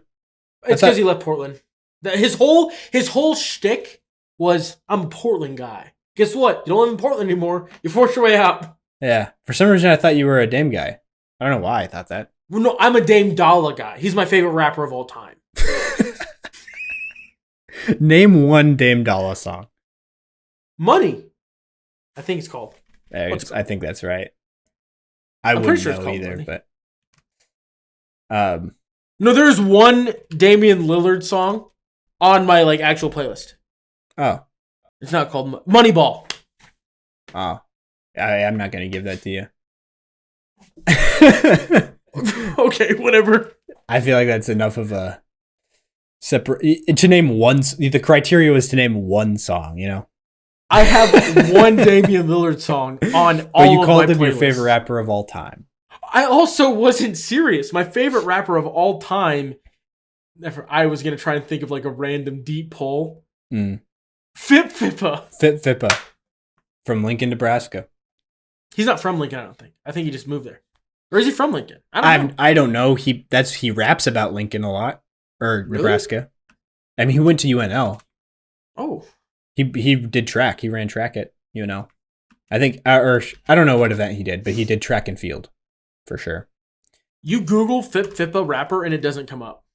It's because he left Portland. His whole shtick was, I'm a Portland guy. Guess what? You don't live in Portland anymore. You forced your way out. Yeah. For some reason, I thought you were a Dame guy. I don't know why I thought that. Well, no, I'm a Dame DOLLA guy. He's my favorite rapper of all time. Name one Dame DOLLA song. Money. I think it's called. I think that's right. I'm pretty wouldn't sure it's know called either, Money. but No, there's one Damian Lillard song on my actual playlist. oh, It's not called Moneyball. I'm not gonna give that to you. Okay, whatever. I feel like that's enough of a separate to name one. The criteria was to name one song, you know. I have one Damian Lillard song on all But you of called my him your playlists. favorite rapper of all time. I also wasn't serious. My favorite rapper of all time. I was gonna try and think of a random deep pull. Phippa. Phippa from Lincoln, Nebraska. He's not from Lincoln, I don't think. I think he just moved there. Or is he from Lincoln? I don't know. I don't know. He raps about Lincoln a lot or Really? Nebraska. I mean, he went to UNL. Oh. He did track. He ran track at UNL. I think, or I don't know what event he did, but he did track and field for sure. You Google Phippa rapper and it doesn't come up.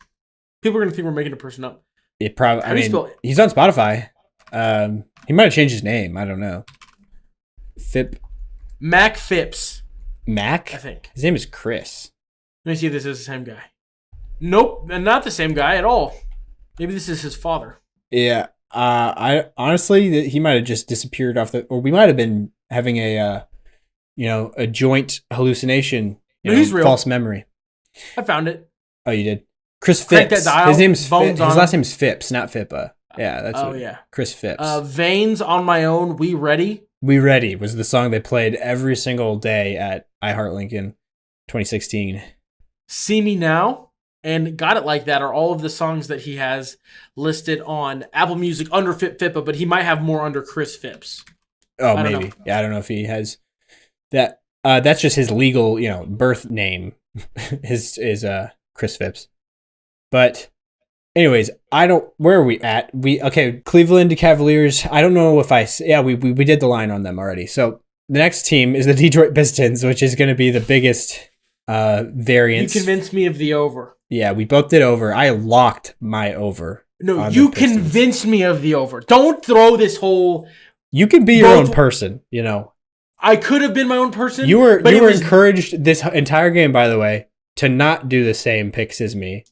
People are gonna think we're making a person up. It probably. How do you spell it? He's on Spotify. He might have changed his name. I don't know. Phip. Mac Phipps, Mac. I think. His name is Chris. Let me see if this is the same guy. Nope, not the same guy at all. Maybe this is his father. Yeah. I honestly, he might have just disappeared off or we might have been having a joint hallucination. He's real. False memory. I found it. Oh, you did. Chris Crank Phipps. that dial, His name's phones His on last him. name's Phipps, not Phippa. Yeah, that's. Oh, yeah. Chris Phipps. Veins on My Own, We Ready? We Ready was the song they played every single day at iHeart Lincoln 2016. See Me Now and Got It Like That are all of the songs that he has listed on Apple Music under Phippa, but he might have more under Chris Phipps. Oh, I don't maybe. know. Yeah, I don't know if he has that. That's just his legal, birth name. his is Chris Phipps. But anyways, where are we at? Cleveland Cavaliers. I don't know if we did the line on them already. So the next team is the Detroit Pistons, which is going to be the biggest variance. You convinced me of the over. Yeah, we both did over. I locked my over. No, you convinced me of the over. Don't throw this whole... You can be your own person, I could have been my own person. You were encouraged this entire game, by the way, to not do the same picks as me.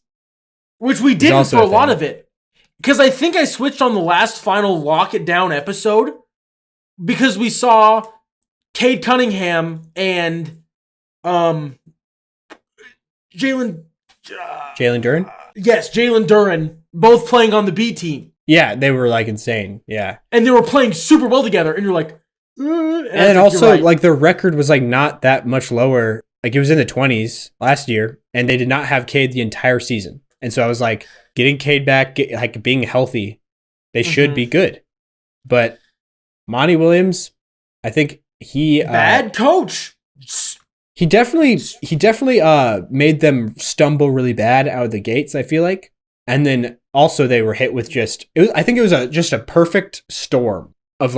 Which we didn't for a lot of it. Because I think I switched on the last final Lock It Down episode because we saw Cade Cunningham and Jalen Duren? Yes, Jalen Duren, both playing on the B team. Yeah, they were insane. Yeah. And they were playing super well together. And you're like, and also, their record was not that much lower. It was in the 20s last year, and they did not have Cade the entire season. And so I was getting Cade back, being healthy, they should be good. But Monty Williams, I think he bad coach. He definitely made them stumble really bad out of the gates, I feel like. And then also they were hit with I think it was just a perfect storm of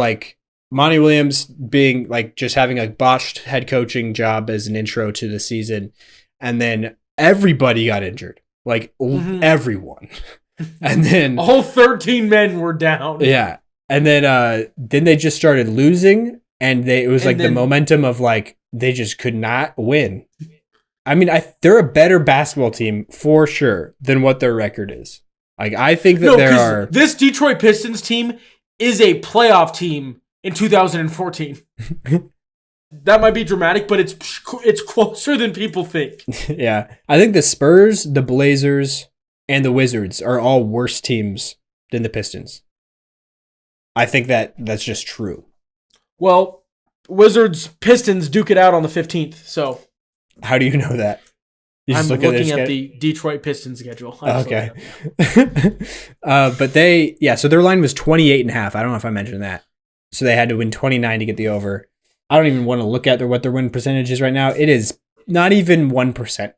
Monty Williams being just having a botched head coaching job as an intro to the season. And then everybody got injured. Everyone. And then all 13 men were down. Yeah. And then they just started losing, and it was the momentum of they just could not win. I mean, they're a better basketball team for sure than what their record is. I think that this Detroit Pistons team is a playoff team in 2014. That might be dramatic, but it's closer than people think. Yeah. I think the Spurs, the Blazers, and the Wizards are all worse teams than the Pistons. I think that's just true. Well, Wizards, Pistons duke it out on the 15th, so. How do you know that? I'm looking at the Detroit Pistons schedule. Okay. But so their line was 28.5. I don't know if I mentioned that. So they had to win 29 to get the over. I don't even want to look at what their win percentage is right now. It is not even 1%.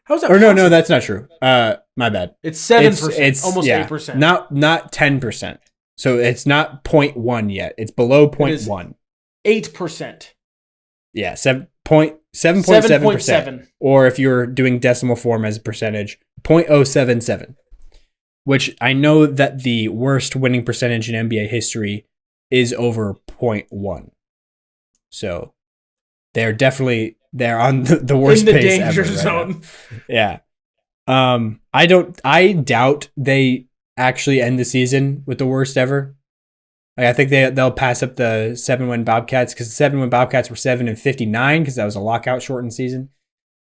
How's that? Or no, that's not true. My bad. It's 7%. It's almost yeah, 8%. Not 10%. So it's not 0.1 yet. It's below 0.1. 8%. Yeah, 7.7%. Or if you're doing decimal form as a percentage, 0.077. Which I know that the worst winning percentage in NBA history is over 0.1. So they're on the worst in the pace danger ever zone. Right yeah. I doubt they actually end the season with the worst ever. Like, I think they'll pass up the 7-win Bobcats, because the 7-win Bobcats were 7-59 because that was a lockout shortened season,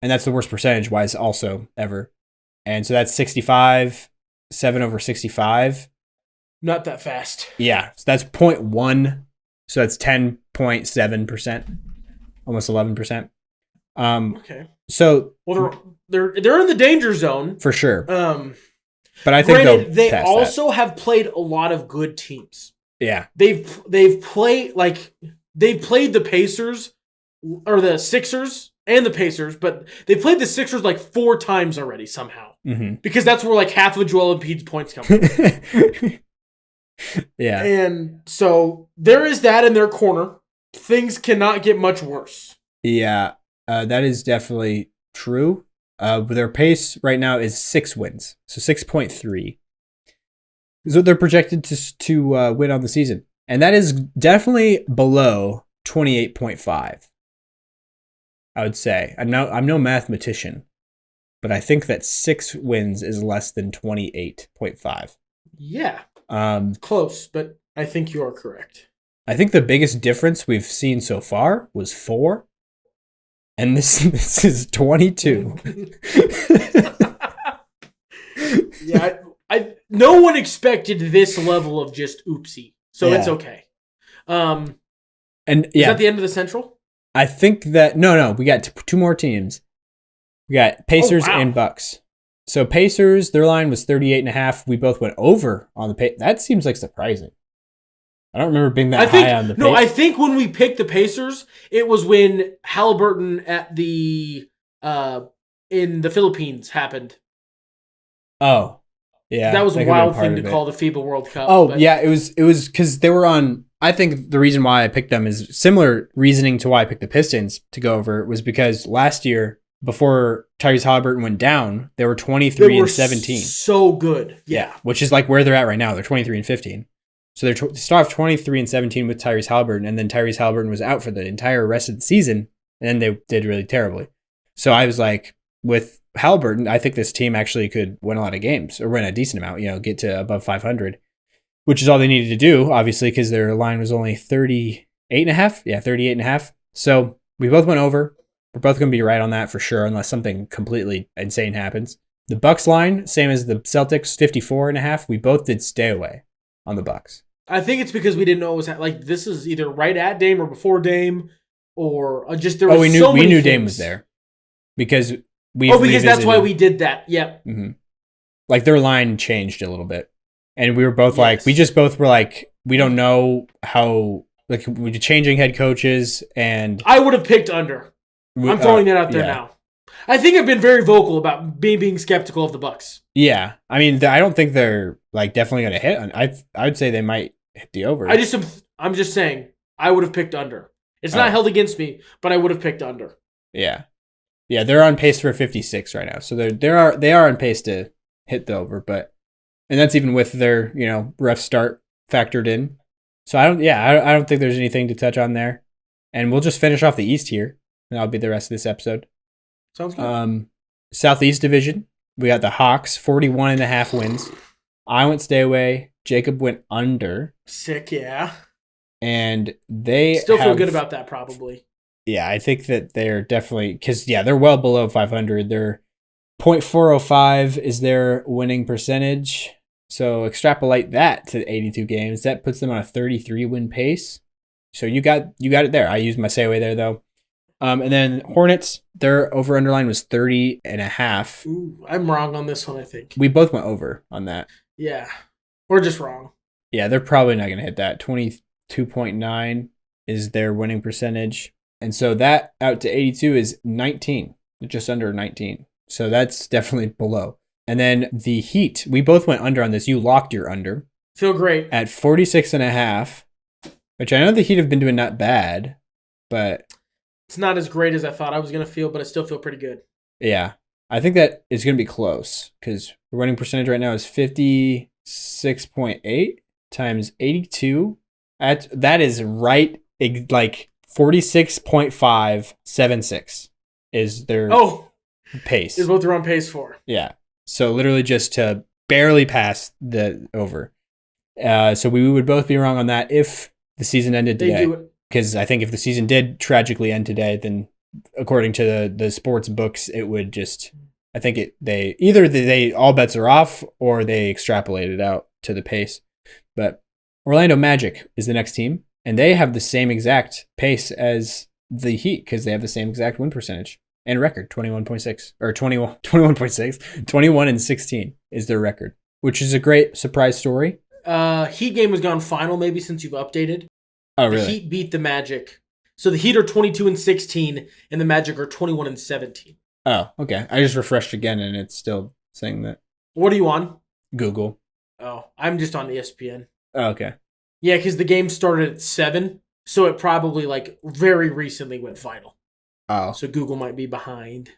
and that's the worst percentage wise also ever. And so that's 65, 7 over 65. Not that fast. Yeah, so that's 0.1. So that's 10.7%, almost 11%. Okay. So they're in the danger zone for sure. But I think granted, they pass also have played a lot of good teams. Yeah, They've played the Pacers or the Sixers and the Pacers, but they played the Sixers like 4 times already somehow. Mm-hmm. Because that's where like half of Joel Embiid's points come from. Yeah. And so there is that in their corner. Things cannot get much worse. Yeah, that is definitely true. Their pace right now is 6 wins, so 6.3 is what they're projected to win on the season, and that is definitely below 28.5. I would say I'm no mathematician, but I think that 6 wins is less than 28.5. Yeah, close, but I think you are correct. I think the biggest difference we've seen so far was 4. And this is 22. Yeah, no one expected this level of just oopsie, so it's okay. And is that the end of the Central? I think that no, we got 2 more teams. We got Pacers and Bucks. So Pacers, their line was 38.5. We both went over on the That seems like surprising. I don't remember being that high on the Pacers. No, I think when we picked the Pacers, it was when Halliburton at the in the Philippines happened. Oh, yeah. That was a wild thing to call the FIBA World Cup. Oh, yeah, it was because they were on. I think the reason why I picked them is similar reasoning to why I picked the Pistons to go over, was because last year, before Tyrese Halliburton went down, they were 23-17. So good. Yeah. Which is like where they're at right now. They're 23-15. So they start off 23-17 with Tyrese Halliburton, and then Tyrese Halliburton was out for the entire rest of the season, and then they did really terribly. So I was like, with Halliburton, I think this team actually could win a lot of games, or win a decent amount, get to above 500, which is all they needed to do, obviously, because their line was only 38.5. Yeah, 38.5. So we both went over. We're both going to be right on that for sure, unless something completely insane happens. The Bucks line, same as the Celtics, 54.5. We both did stay away on the Bucks. I think it's because we didn't know it was like this is either right at Dame or before Dame, or just there was we knew Dame was there because because that's why we did that. Yep. Mm-hmm. Like their line changed a little bit, and we were both like, we just were like, we don't know how, like, we're changing head coaches, and I would have picked under. I'm throwing that out there now. I think I've been very vocal about being skeptical of the Bucks. Yeah, I mean, I don't think they're like definitely going to hit. I would say they might hit the over. I'm just saying I would have picked under. It's not held against me, but I would have picked under. Yeah, they're on pace for 56 right now, so they are on pace to hit the over, and that's even with their rough start factored in. So I don't think there's anything to touch on there, and we'll just finish off the East here, and that'll be the rest of this episode. Sounds good. Southeast Division, we got the Hawks, 41.5 wins. I went stay away. Jacob went under. Sick, yeah. And they still feel good about that, probably. Yeah, I think that they're definitely, because they're well below 500. They're 0.405 is their winning percentage. So extrapolate that to 82 games. That puts them on a 33 win pace. So you got it there. I used my stay away there though. And then Hornets, their over underline was 30.5. Ooh, I'm wrong on this one, I think. We both went over on that. Yeah. We're just wrong. Yeah, they're probably not going to hit that. 22.9 is their winning percentage. And so that out to 82 is 19, just under 19. So that's definitely below. And then the Heat, we both went under on this. You locked your under. Feel great. At 46.5, which I know the Heat have been doing not bad, but it's not as great as I thought I was going to feel, but I still feel pretty good. Yeah. I think that is going to be close because the winning percentage right now is 56.8 times 82. That is right, like 46.576 is their pace. Is what they're on pace for. Yeah. So literally just to barely pass the over. So we would both be wrong on that if the season ended today. Because I think if the season did tragically end today, then according to the sports books, it would just, I think they all bets are off or they extrapolate it out to the pace. But Orlando Magic is the next team, and they have the same exact pace as the Heat because they have the same exact win percentage and record, 21.6 or 21.6, 21 and 16 is their record, which is a great surprise story. Heat game has gone final maybe since you've updated. Oh, really? The Heat beat the Magic. So the Heat are 22 and 16, and the Magic are 21 and 17. Oh, okay. I just refreshed again, and it's still saying that. What are you on? Google. Oh, I'm just on ESPN. Oh, okay. Yeah, because the game started at 7, so it probably very recently went final. Oh. So Google might be behind.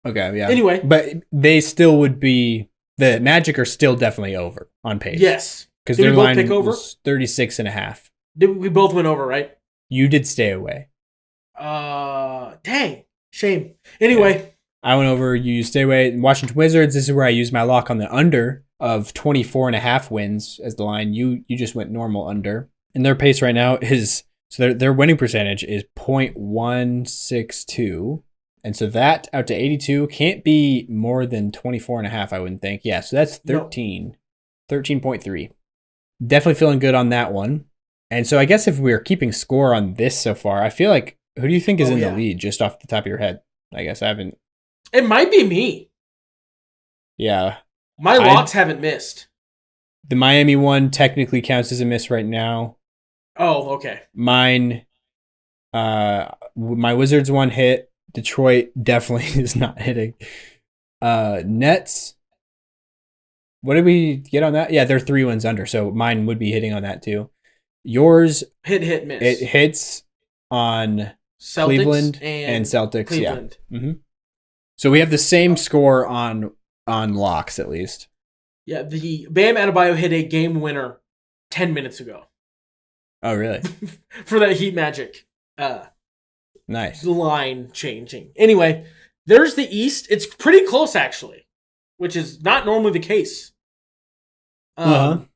Okay, yeah. Anyway. But they still would be, the Magic are still definitely over on pace. Yes. Because their line was 36.5. We both went over, right? You did stay away. Dang. Shame. Anyway. Yeah. I went over, you stay away. Washington Wizards, this is where I used my lock on the under of 24.5 wins as the line. You just went normal under. And their pace right now is, so their winning percentage is 0.162. And so that out to 82 can't be more than 24.5, I wouldn't think. Yeah, so that's 13. No. 13.3. Definitely feeling good on that one. And so I guess if we're keeping score on this so far, I feel like, who do you think is in the lead just off the top of your head? I guess I haven't. It might be me. Yeah. My locks haven't missed. The Miami one technically counts as a miss right now. Oh, okay. Mine, my Wizards one hit. Detroit definitely is not hitting. Nets. What did we get on that? Yeah, they're 3 wins under, so mine would be hitting on that too. Yours hit miss. It hits on Celtics Cleveland and Celtics. Cleveland. Yeah. Mm-hmm. So we have the same score on locks at least. Yeah, the Bam Adebayo hit a game winner 10 minutes ago. Oh, really? For that Heat Magic. Nice. Line changing. Anyway, there's the East. It's pretty close actually, which is not normally the case. So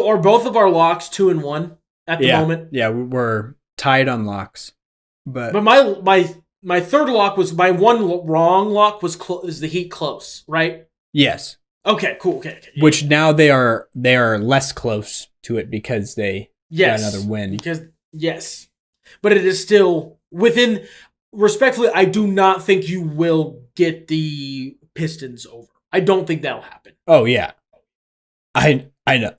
are both of our locks 2-1 at the moment? Yeah, we're tied on locks. But my third lock was, my one wrong lock was is the Heat close, right? Yes. Okay, cool. Okay. Which now they are less close to it because they got another win. But it is still within. Respectfully, I do not think you will get the Pistons over. I don't think that'll happen. Oh yeah, I know.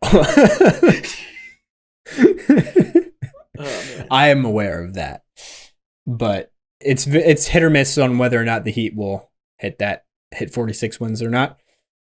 I am aware of that, but it's hit or miss on whether or not the Heat will hit 46 wins or not,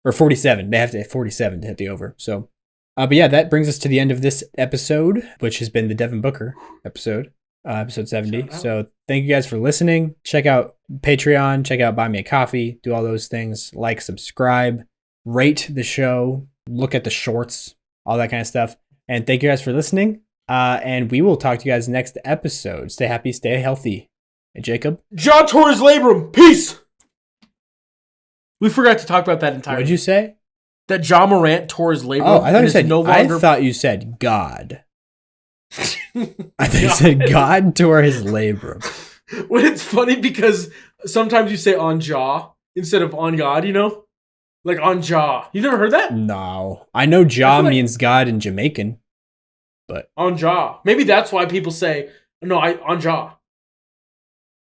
or 47. They have to hit 47 to hit the over. So, but yeah, that brings us to the end of this episode, which has been the Devin Booker episode, episode 70. So thank you guys for listening. Check out Patreon. Check out Buy Me a Coffee. Do all those things. Like, subscribe, rate the show, look at the shorts, all that kind of stuff. And thank you guys for listening. And we will talk to you guys next episode. Stay happy, stay healthy. Hey, Jacob? Ja tore his labrum. Peace. We forgot to talk about that entirely. What'd you say? That Ja Morant tore his labrum. Oh, I thought you said. No longer... I thought you said God. I thought you said God tore his labrum. Well, it's funny because sometimes you say on Ja instead of on God. You know, like on Ja. You never heard that? No, I know Ja means God in Jamaican, but on Ja. Maybe that's why people say no. On Ja.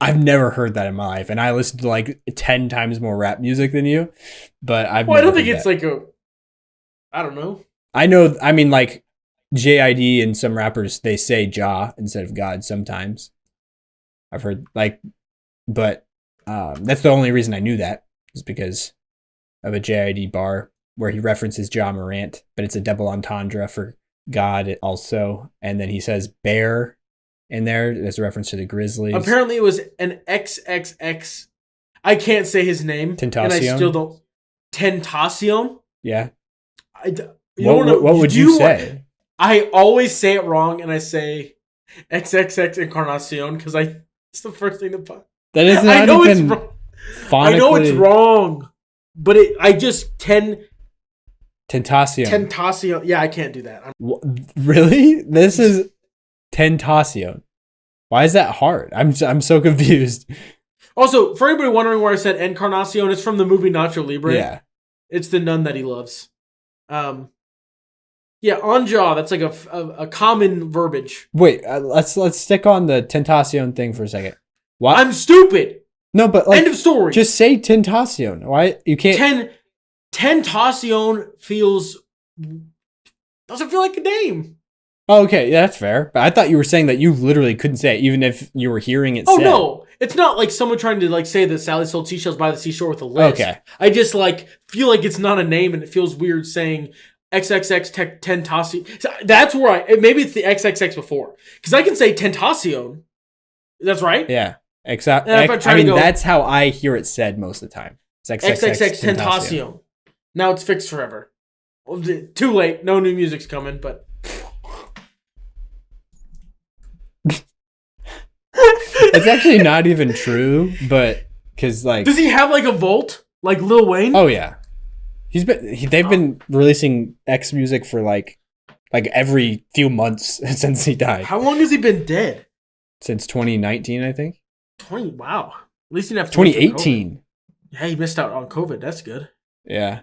I've never heard that in my life, and I listen to like 10 times more rap music than you. But I don't think it's like a. I don't know. I know. I mean, like JID and some rappers, they say Jah instead of God sometimes. I've heard but that's the only reason I knew that is because of a JID bar where he references Ja Morant, but it's a double entendre for God also, and then he says bear in there as a reference to the Grizzlies. Apparently, it was an XXX. I can't say his name, Tentacion? and I still don't. Tentacion. Yeah. What would you say? I always say it wrong, and I say XXX Encarnacion because it's the first thing that pops. That is not I know even it's wrong. I know it's wrong, but Tentacion. Tentacion. Yeah, I can't do that. Really? This is Tentacion. Why is that hard? I'm so confused. Also, for anybody wondering where I said Encarnacion, it's from the movie Nacho Libre. Yeah. It's the nun that he loves. Yeah, on jaw, that's like a common verbiage. Wait, let's stick on the Tentacion thing for a second. Why? I'm stupid. No, but end of story. Just say Tentacion. Why you can't? Tentacion doesn't feel like a name. Oh, okay, yeah, that's fair. But I thought you were saying that you literally couldn't say it, even if you were hearing it. Oh said. No, it's not like someone trying to say that Sally sold seashells by the seashore with a list. Okay, I just feel like it's not a name, and it feels weird saying XXX Tentacion. So that's where maybe it's the XXX before, because I can say Tentacion. That's right. Yeah, exactly. That's how I hear it said most of the time. It's XXX Tentacion. Now it's fixed forever. Too late. No new music's coming, but. It's actually not even true, but because does he have a vault like Lil Wayne? Oh yeah, they've been releasing X music for every few months since he died. How long has he been dead? Since 2019, I think. 20. Wow. At least he didn't have 2018. Yeah, he missed out on COVID. That's good. Yeah,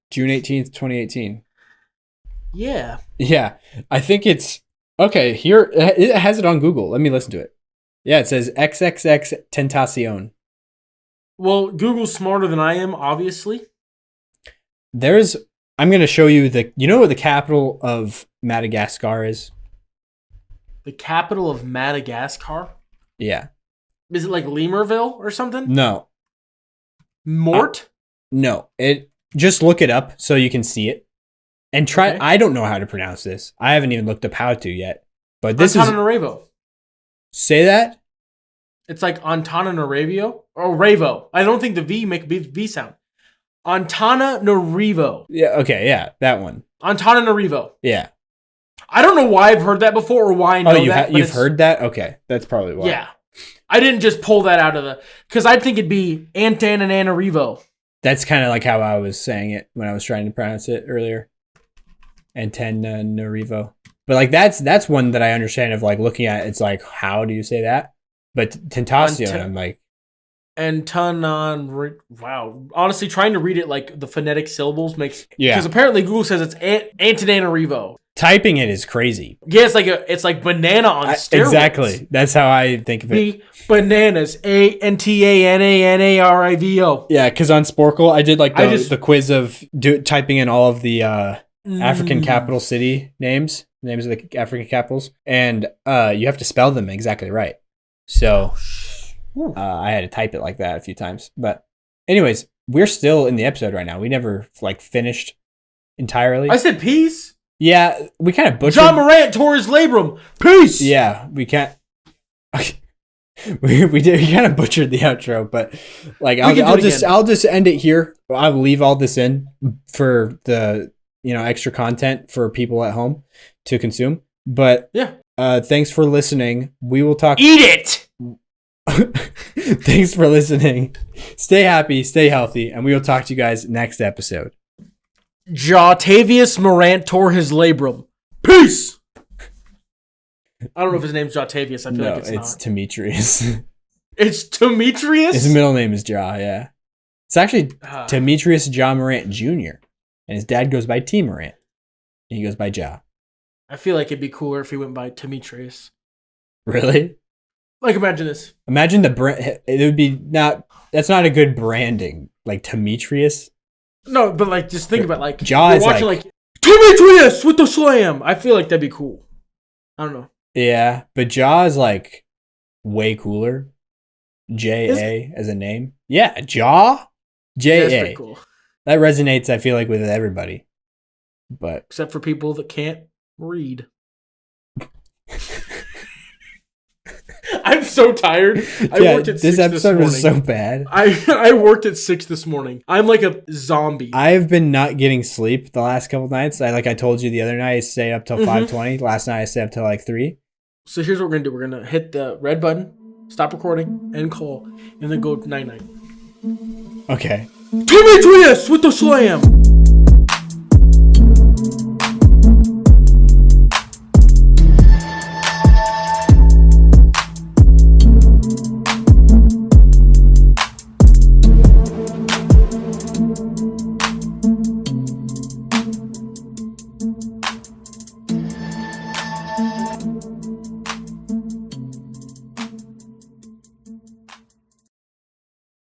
June 18th, 2018. Yeah. Yeah, I think it's okay. Here it has it on Google. Let me listen to it. Yeah, it says XXX Tentacion. Well, Google's smarter than I am, obviously. I'm going to show you you know what the capital of Madagascar is? The capital of Madagascar? Yeah. Is it like Lemurville or something? No. Mort? No. Just look it up so you can see it. And try. Okay. I don't know how to pronounce this. I haven't even looked up how to yet. But this is Antananarivo. Say that? It's like Antananarivo or Ravo. I don't think the V make a V sound. Antananarivo. Yeah, okay, yeah, that one. Antananarivo. Yeah. I don't know why I've heard that before or why I know that. You've heard that? Okay, that's probably why. Yeah. I didn't just pull that out of because I think it'd be Antananarivo. That's kind of like how I was saying it when I was trying to pronounce it earlier. Antananarivo. But that's one that I understand of looking at it's how do you say that? But Tentacion, I'm like wow. Honestly, trying to read it the phonetic syllables makes because apparently Google says it's Antananarivo. Typing it is crazy. Yeah, it's like banana on steroids. Exactly. That's how I think of it. Bananas. Antananarivo. Yeah, because on Sporkle I did the quiz of typing in all of the African capital city names of the African capitals, and you have to spell them exactly right. So I had to type it like that a few times. But anyways, we're still in the episode right now. We never finished entirely. I said peace. Yeah, we kind of butchered. Ja Morant tore his labrum. Peace. Yeah, we can't. we kind of butchered the outro, but I'll just end it here. I'll leave all this in for the extra content for people at home to consume. But yeah, thanks for listening. We will talk. Eat it. Thanks for listening. Stay happy, stay healthy, and we will talk to you guys next episode. Jatavius Morant tore his labrum. Peace. I don't know if his name's Jatavius. I feel like it's not. Demetrius. It's Demetrius? His middle name is Ja, yeah. It's actually Demetrius Ja Morant Jr. And his dad goes by T Morant. And he goes by Ja. I feel like it'd be cooler if he went by Demetrius. Really? Imagine this. Imagine the brand. It would be not. That's not a good branding. Demetrius. No, but just think about Ja is watching Demetrius with the slam. I feel like that'd be cool. I don't know. Yeah, but Ja is like way cooler. J.A. as a name. Yeah, Ja? J.A. Yeah, that's pretty cool. That resonates, I feel like, with everybody. But except for people that can't read. I'm so tired. I worked at 6 this episode this was so bad. I worked at 6 this morning. I'm like a zombie. I've been not getting sleep the last couple nights. I told you the other night, I stayed up till 5:20. Last night I stayed up till like 3. So here's what we're gonna do. We're gonna hit the red button, stop recording, end call, and then go night night. Okay. Demetrius with the slam.